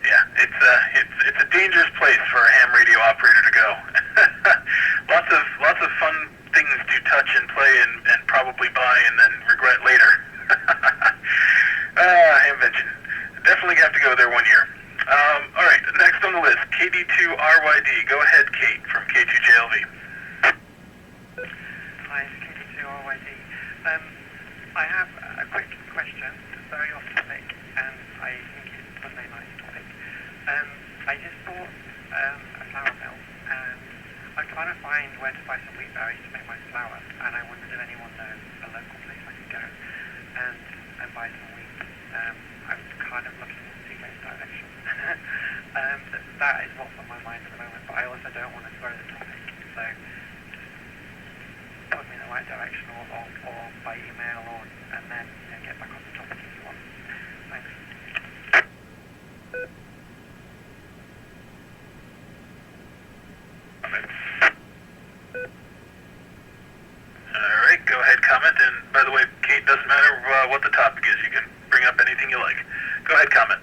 yeah, it's a dangerous place for a ham radio operator to go. lots of fun things to touch and play and probably buy and then regret later. Hamvention. Definitely have to go there one year. All right, next on the list, KD2RYD. Go ahead, Kate, from K2JLV. Hi, it's KD2RYD. I have a quick question, very off topic, and I think it's Monday night's topic. I just bought a flour mill, and I'm trying to find where to buy some wheat berries to make my flour, and I wondered if anyone knows a local place I could go and buy some wheat. I'm kind of looking in CJ's direction. That is what's on my mind at the moment, but I also don't want to throw the topic, so just put me in the right direction or by email and then get back on the topic if you want. Thanks. Alright, go ahead, comment. And by the way, Kate, doesn't matter what the topic is. You can bring up anything you like. Go ahead, comment.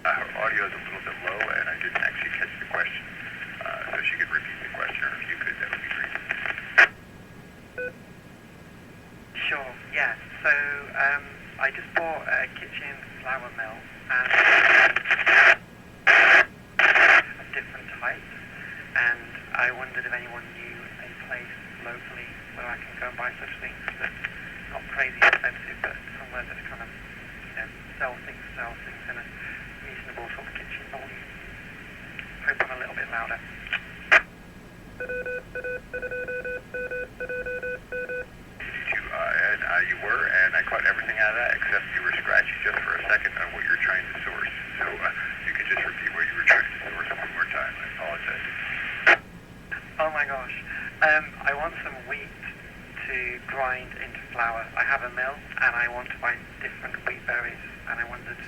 Her audio is a little bit low, and I didn't actually catch the question. So if she could repeat the question, or if you could, that would be great. Sure, yeah. So I just bought a kitchen flour mill and of different types, and I wondered if anyone knew a place locally where I can go and buy such things that's not crazy expensive, but somewhere that's kind of, sells things in a reasonable sort of kitchen volume. Hope I'm a little bit louder. You were, and I caught everything out of that, except you were scratchy just for a second on what you're trying to source. So you could just repeat what you were trying to source one more time. I apologize. Oh my gosh. I want some wheat to grind into flour. I have a mill, and I want to find different wheat berries, and I wondered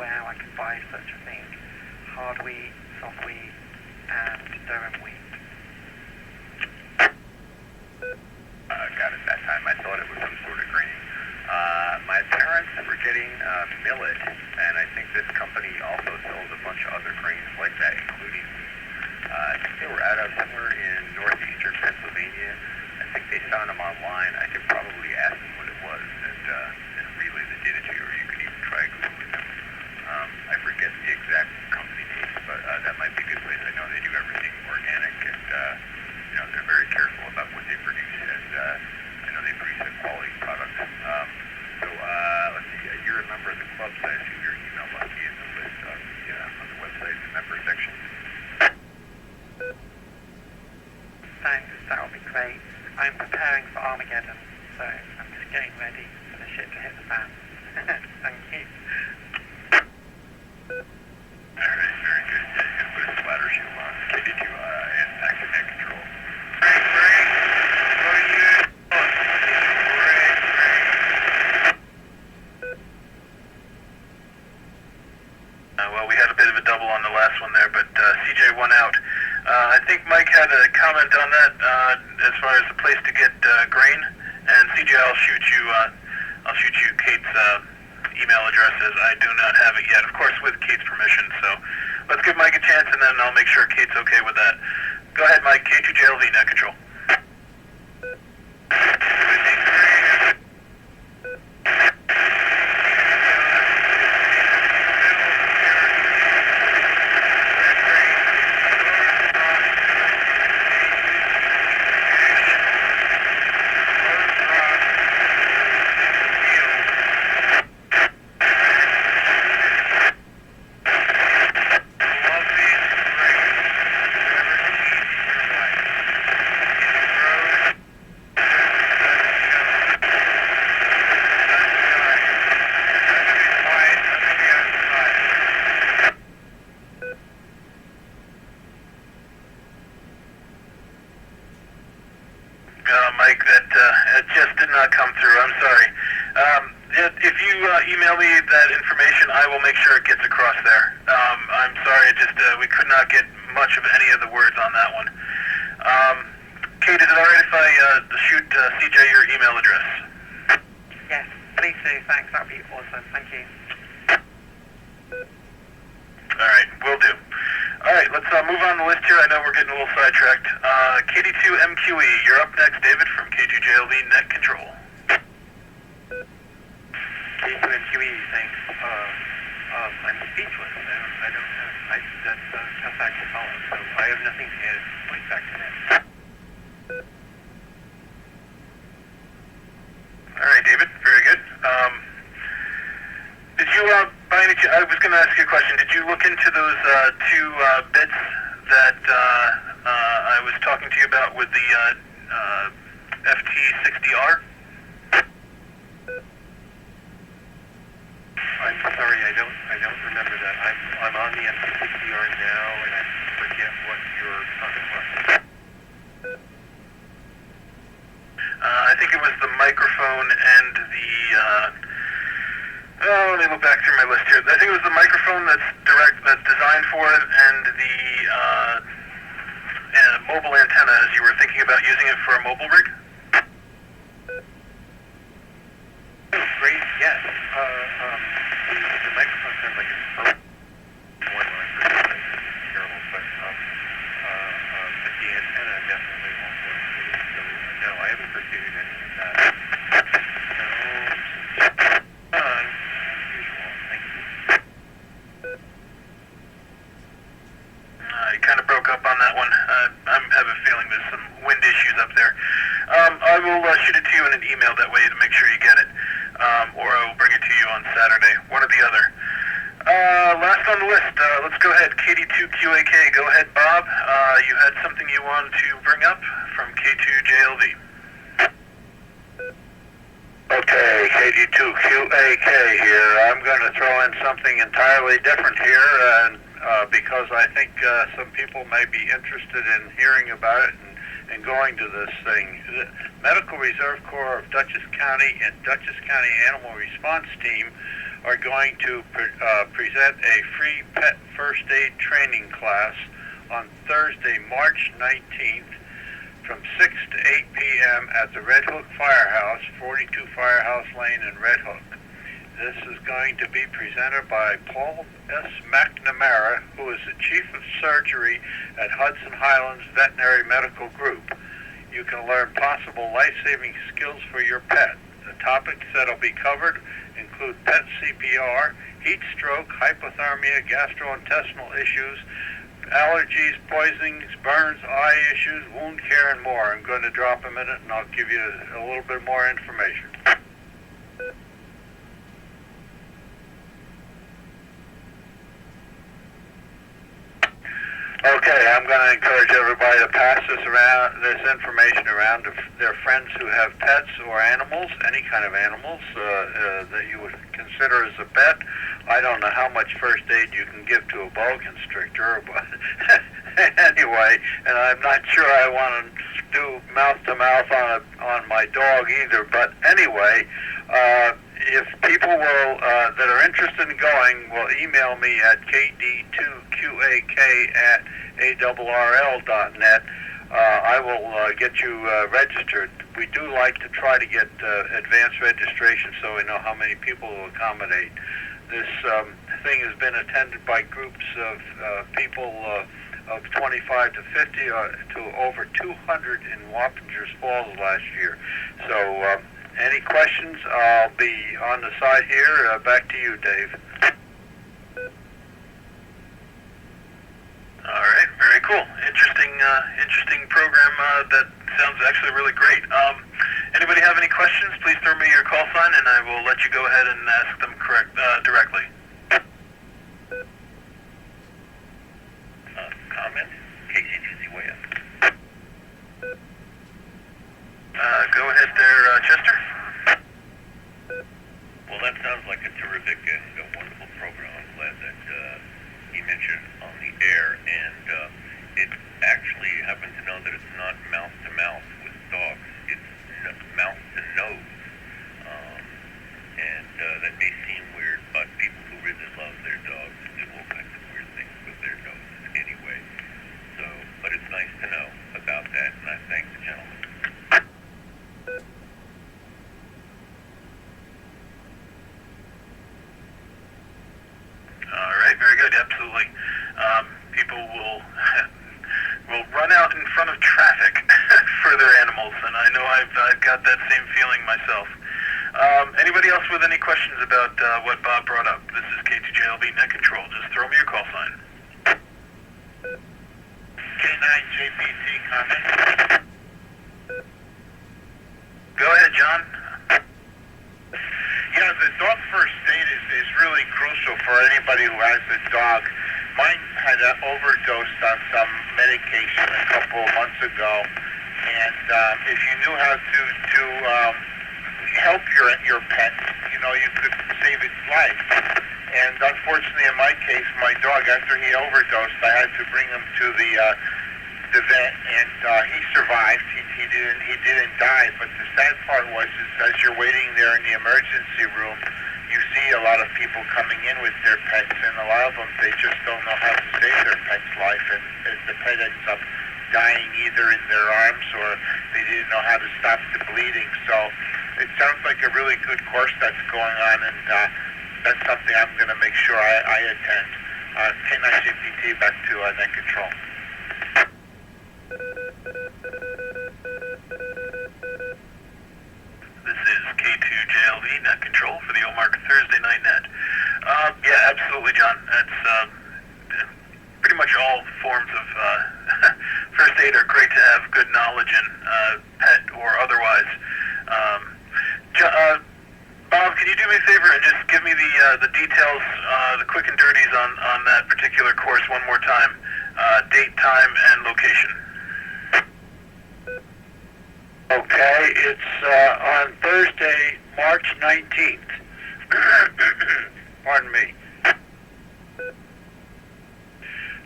where I could buy such a thing. Hard wheat, soft wheat, and Durham wheat. Got it that time. I thought it was some sort of grain. My parents were getting millet, and I think this company also sells a bunch of other grains like that, including wheat. I think they were out of somewhere in northeastern Pennsylvania. I think they found them online. I could probably ask them what it was and relay the data to you, or you could even try Googling them. I forget the exact company name, but that might be a good place. I know they do everything organic, and they're very careful about what they produce, and I know they produce a quality product. Let's see, you're a member of the club, so I assume your email must be in the list on the website, the member section. Thanks, that would be great. I'm preparing for Armageddon, so I'm just getting ready for the shit to hit the fan. Thank you. Alright, very good. Yeah, you gotta put a splatter shield on. KD2 and active net control. Well, we had a bit of a double on the last one there, but CJ won out. I think Mike had a comment on that as far as the place to get grain. And CJ, I'll shoot you Kate's email address, as I do not have it yet. Of course, with Kate's permission. So let's give Mike a chance, and then I'll make sure Kate's okay with that. Go ahead, Mike. K2JLV, net control. Mike, that just did not come through. I'm sorry. If you email me that information, I will make sure it gets across there. I'm sorry, we could not get much of any of the words on that one. Kate, is it alright if I shoot CJ your email address? Yes, please do. Thanks. That would be awesome. Thank you. Alright, will do. Alright, let's move on the list here. I know we're getting a little sidetracked. KD2MQE, you're up next, David, from K2JLV Net Control. K2MQE, thanks. I'm speechless. I don't know. That's a tough act to follow, so I have nothing to add. Point back to that. Alright, David, very good. Did you, by any chance, I was going to ask you a question. Did you look into those two bits that I was talking to you about with the FT60R? I'm sorry, I don't remember that. I'm on the FT60R now, and I forget what your comment was. I think it was the microphone and the, let me look back through my list here. I think it was the microphone that's designed for it, and the mobile antenna, as you were thinking about using it for a mobile rig. Great, yes. The microphone sounds like it's more when I first started. It's terrible, but the antenna definitely won't work too. So, no, I haven't pursued any of that. So, usual. Thank you. I kind of broke up on that one. I have a feeling there's some wind issues up there. I will shoot it to you in an email that way to make sure you get it. Or I will bring it to you on Saturday, one or the other. Last on the list, let's go ahead. KD2QAK, go ahead, Bob. You had something you wanted to bring up from K2JLV. Okay, KD2QAK here. I'm going to throw in something entirely different here, and because I think some people may be interested in hearing about it and going to this thing. The Medical Reserve Corps of Dutchess County and Dutchess County Animal Response Team are going to present a free pet first aid training class on Thursday, March 19th from 6 to 8 p.m. at the Red Hook Firehouse, 42 Firehouse Lane in Red Hook. This is going to be presented by Paul S. McNamara, who is the Chief of Surgery at Hudson Highlands Veterinary Medical Group. You can learn possible life-saving skills for your pet. The topics that will be covered include pet CPR, heat stroke, hypothermia, gastrointestinal issues, allergies, poisonings, burns, eye issues, wound care, and more. I'm going to drop a minute and I'll give you a little bit more information. Okay, I'm going to encourage everybody to pass this information around to their friends who have pets or animals, any kind of animals that you would consider as a pet. I don't know how much first aid you can give to a boa constrictor, but anyway, and I'm not sure I want to do mouth-to-mouth on my dog either, but anyway, if people will that are interested in going will email me at kd2qak@arrl.net, I will get you registered. We do like to try to get advanced registration so we know how many people will accommodate. This thing has been attended by groups of people of 25 to 50 to over 200 in Wappingers Falls last year. So any questions? I'll be on the side here. Back to you, Dave. All right, very cool. Interesting program. That sounds actually really great. Anybody have any questions? Please throw me your call sign, and I will let you go ahead and ask them directly. Comment? KC2CYF. Go ahead there, Chester. Well, that sounds like a terrific and a wonderful program. I'm glad that he mentioned on the air, and it actually happened to know that it's not mouth-to-mouth with dogs. It's mouth-to-nose. And that may seem weird, but people who really love their dogs do all kinds of weird things with their noses anyway. So, but it's nice to know about that, and I thank the gentleman. All right, very good. Absolutely. People will run out in front of traffic for their animals, and I know I've got that same feeling myself. Anybody else with any questions about what Bob brought up? This is K2JLB Net Control. Just throw me your call sign. K9JPT comment. Go ahead, John. Yeah, the dog first aid is really crucial for anybody who has a dog. Mine had overdosed on some medication a couple of months ago, and if you knew how to help your pet, you could save its life. And unfortunately, in my case, my dog, after he overdosed, I had to bring him to the vet, and he survived. He he didn't die. But the sad part was, is as you're waiting there in the emergency room, you see a lot of people coming in with their pets, and a lot of them, they just don't know how to save their pet's life, and the pet ends up dying either in their arms or they didn't know how to stop the bleeding. So it sounds like a really good course that's going on, and that's something I'm going to make sure I attend. K9JPT, back to net control. This is K2JLV, net control for the OMARC Thursday night net. Yeah, absolutely, John. That's pretty much all forms of first aid are great to have good knowledge in, pet or otherwise. Bob, can you do me a favor and just give me the details, the quick and dirties on that particular course one more time? Date, time, and location. Okay, it's on Thursday, March 19th. Pardon me.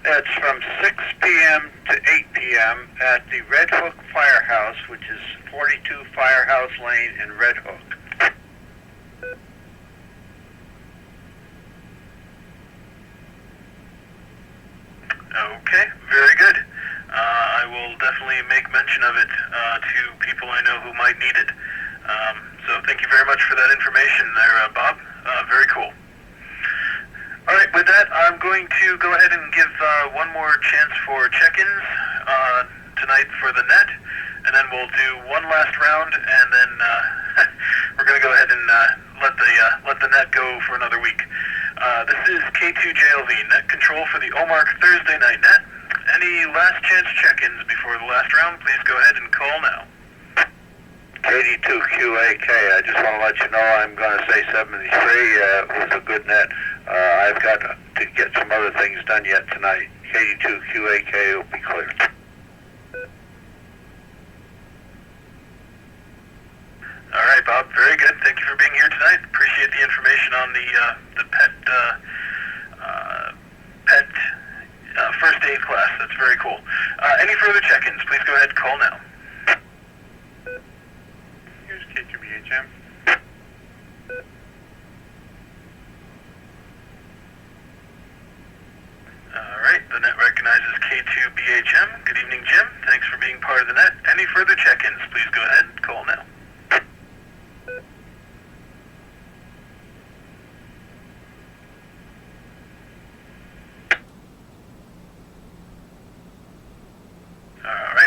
It's from 6 p.m. to 8 p.m. at the Red Hook Firehouse, which is 42 Firehouse Lane in Red Hook. Okay, very good. I will definitely make mention of it to people I know who might need it. So thank you very much for that information there, Bob. Very cool. All right, with that, I'm going to go ahead and give one more chance for check-ins tonight for the net, and then we'll do one last round, and then we're going to go ahead and let the net go for another week. This is K2JLV, net control for the OMARC Thursday night net. Any last chance check-ins before the last round, please go ahead and call now. 82QAK, I just want to let you know I'm going to say 73 was a good net. I've got to get some other things done yet tonight. 82QAK will be clear. All right, Bob. Very good. Thank you for being here tonight. Appreciate the information on the pet first aid class. That's very cool. Any further check-ins? Please go ahead and call now. Here's K2BHM. All right. The net recognizes K2BHM. Good evening, Jim. Thanks for being part of the net. Any further check-ins? Please go ahead and call now.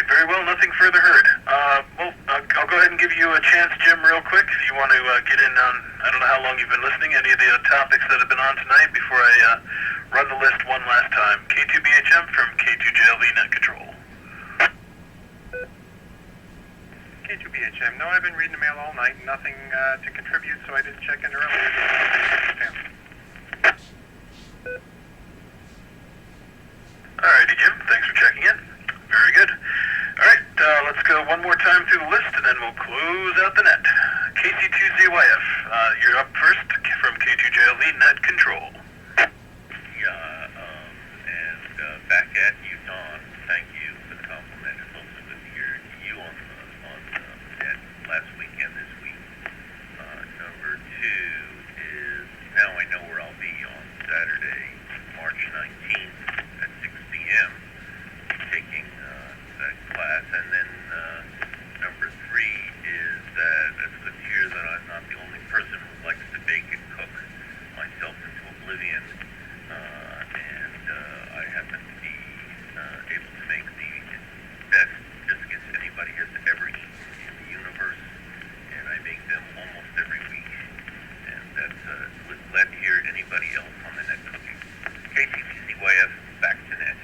Very well, nothing further heard. Well, I'll go ahead and give you a chance, Jim, real quick, if you want to get in on, I don't know how long you've been listening, any of the topics that have been on tonight before I run the list one last time. K2BHM from K2JLV Net Control. K2BHM. No, I've been reading the mail all night. Nothing to contribute, so I didn't check in earlier. Alrighty, Jim. Thanks for checking in. Very good. All right, let's go one more time through the list, and then we'll close out the net. KC2ZYF, you're up first from K2JLV Net Control. Yeah, and back at you, Don. Thank you for the compliment. It's also good to hear you on net last weekend this week. Number two is, now I know where I'll be on Saturday, March 19th at 6 p.m. taking that class. And then number three is that it's good to hear that I'm not the only person who likes to bake and cook myself into oblivion. And I happen to be able to make the best biscuits anybody has ever eaten in the universe. And I make them almost every week. And that's glad to hear anybody else on the net cooking. KTCCYF, back to net.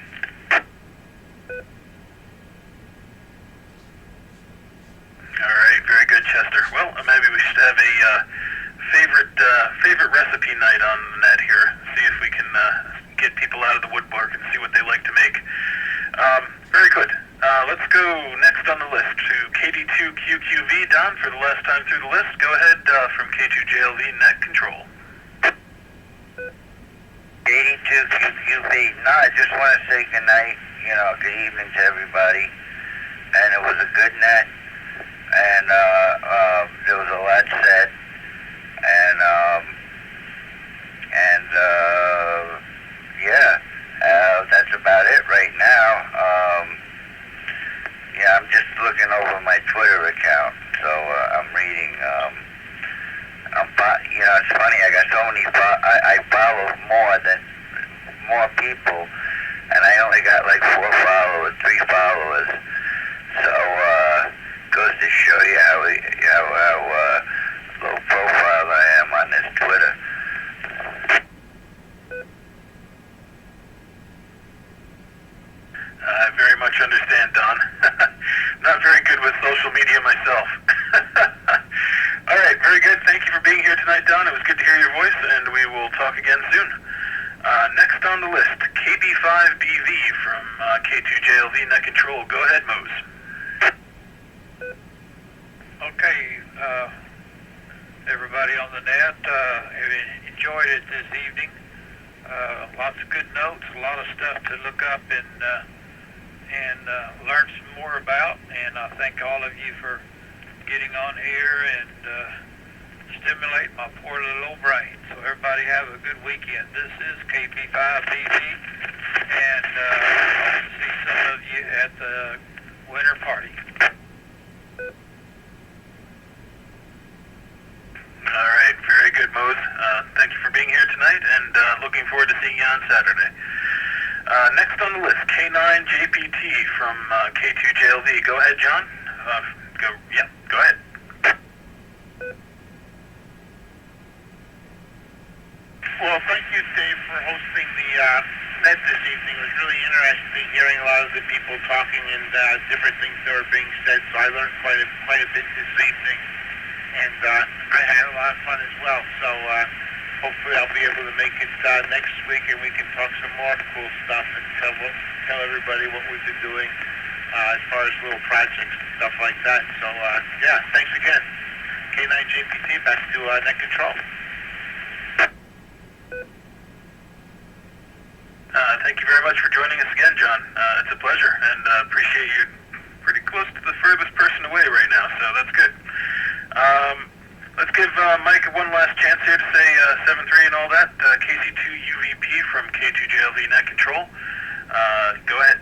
Alright, very good, Chester. Well, maybe we should have a favorite recipe night on the net here. See if we can get people out of the woodwork and see what they like to make. Very good. Let's go next on the list to KD2QQV. Don, for the last time through the list, go ahead from K2JLV Net Control. 82QQV. No, I just want to say good night, good evening to everybody. and it was a good net, and there was a lot said, and yeah, that's about it right now. Yeah, I'm just looking over my Twitter account, so I'm reading. You know, it's funny. I got so many. I follow more people, and I only got like 3 followers. So goes to show you how low profile I am on this Twitter. I very much understand, Don. Not very good with social media myself. All right, very good. Thank you for being here tonight, Don. It was good to hear your voice, and we will talk again soon. Next on the list, KB5BV from K2JLV Net Control. Go ahead, Mose. Okay, everybody on the net, have enjoyed it this evening. Lots of good notes, a lot of stuff to look up and learn some more about. And I thank all of you for getting on here and stimulate my poor little old brain. So everybody have a good weekend. This is KP5BV, and hope to see some of you at the winter party. All right, very good, Mose. Thank you for being here tonight, and looking forward to seeing you on Saturday. Next on the list, K9JPT from K2JLV. Go ahead, John. Go ahead. Well, thank you, Dave, for hosting the net this evening. It was really interesting hearing a lot of the people talking and different things that were being said. So I learned quite a bit this evening, and I had a lot of fun as well. So hopefully I'll be able to make it next week, and we can talk some more cool stuff and tell everybody what we've been doing as far as little projects and stuff like that. So yeah, thanks again. K9JPT, back to Net Control. Thank you very much for joining us again, John. It's a pleasure, and appreciate you. Pretty close to the furthest person away right now, so that's good. Let's give Mike one last chance here to say 7-3 and all that. KC2UVP from K2JLV Net Control. Go ahead.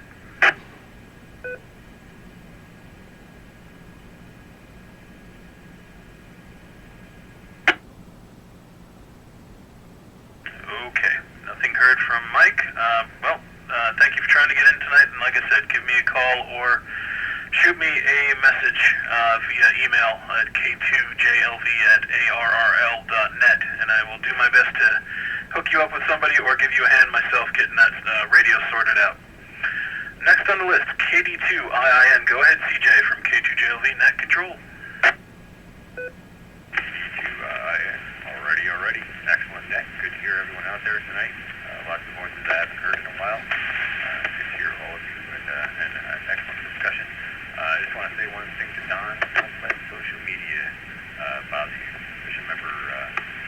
Okay, nothing heard from Mike. Thank you for trying to get in tonight, and like I said, give me a call or shoot me a message via email at k2jlv@arrl.net, and I will do my best to hook you up with somebody or give you a hand myself getting that radio sorted out. Next on the list, KD2IIN. Go ahead, CJ from K2JLV Net Control. KD2IIN. Alrighty. Excellent net. Good to hear everyone out there tonight. Lots of voices I haven't heard in a while. Good to hear all of you, and excellent discussion. I just want to say one thing to Don. Don't let social media bother you. Just remember,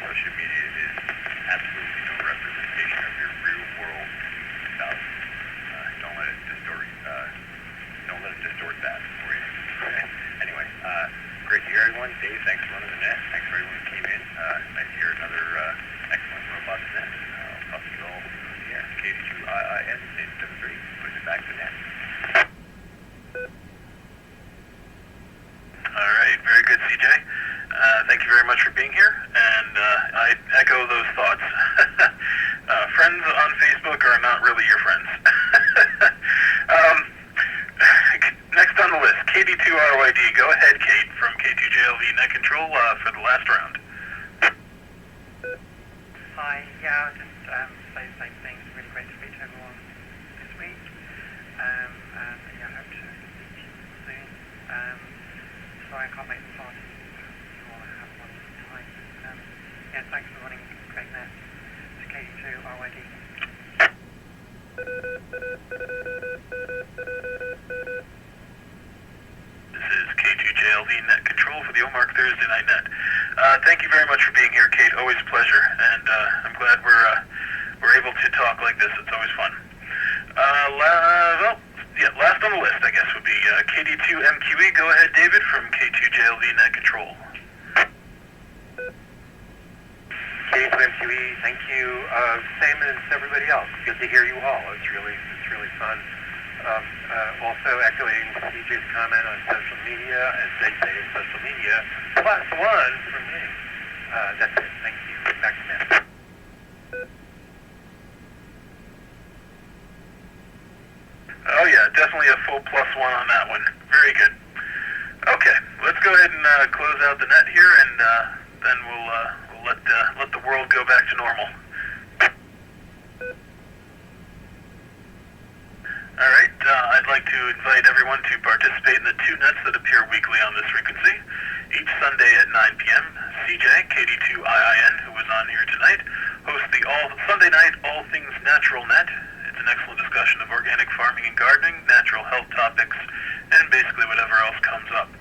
social media is absolutely no representation of your real world stuff. Don't let it distort that for you. Anyway, great to hear everyone. Dave, thanks for running the net. Thanks for everyone who came in. Nice to hear another excellent robust net. I'll talk to you all soon. Yeah, KD2IIN, Dave 73, push it back to net. All right, very good, CJ. Thank you very much for being here, and I echo those thoughts. Friends on Facebook are not really your friends. Next on the list, KD2RYD. Go ahead, Kate, from K2JLV Net Control for the last round. Hi, yeah, I'll just say the same thing. It's really great to meet everyone this week. And yeah, I hope to meet you soon. Sorry I can't make the party. You all have one time. Yeah, thanks for running great net. It's KD2RYD. This is K2JLV Net Control for the OMARC Thursday Night Net. Thank you very much for being here, Kate. Always a pleasure, and I'm glad we're able to talk like this. It's always fun. Yeah, last on the list, I guess, would be KD2MQE. Go ahead, David, from K2JLV Net Control. K2MQE, thank you. Same as everybody else. Good to hear you all. It's really fun. Also echoing DJ's comment on social media, as they say, social media +1 for me. That's it. Thank you. Back to Matt. Oh yeah, definitely a full +1 on that one. Very good. Okay, let's go ahead and close out the net here, and then we'll let the world go back to normal. All right, I'd like to invite everyone to participate in the two nets that appear weekly on this frequency. Each Sunday at 9 p.m., CJ, KD2IIN, who was on here tonight, hosts the Sunday night All Things Natural Net. It's an excellent discussion of organic farming and gardening, natural health topics, and basically whatever else comes up.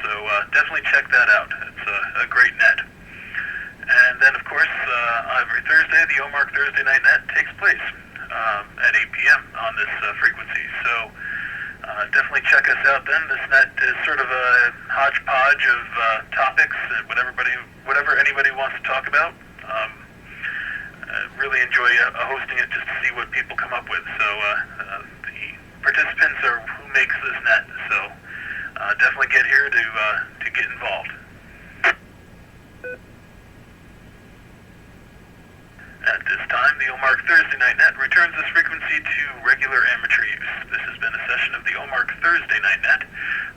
So definitely check that out. It's a great net. And then, of course, every Thursday, the OMARC Thursday Night Net takes place at 8 p.m. on this frequency. So definitely check us out then. This net is sort of a hodgepodge of topics and whatever anybody wants to talk about. Really enjoy hosting it just to see what people come up with. So the participants are who makes this net. So definitely get here to get involved. At this time, the OMARC Thursday Night Net returns this frequency to regular amateur use. This has been a session of the OMARC Thursday Night Net,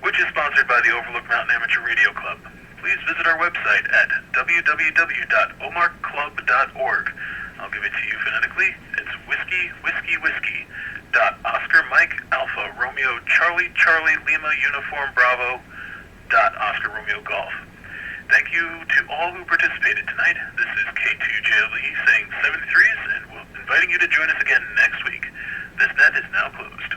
which is sponsored by the Overlook Mountain Amateur Radio Club. Please visit our website at www.omarcclub.org. I'll give it to you phonetically. It's whiskey, Oscar Mike Alpha Romeo Charlie Lima Uniform Bravo Oscar Romeo Golf. Thank you to all who participated tonight. This is K2JLE saying 73s, and we're inviting you to join us again next week. This net is now closed.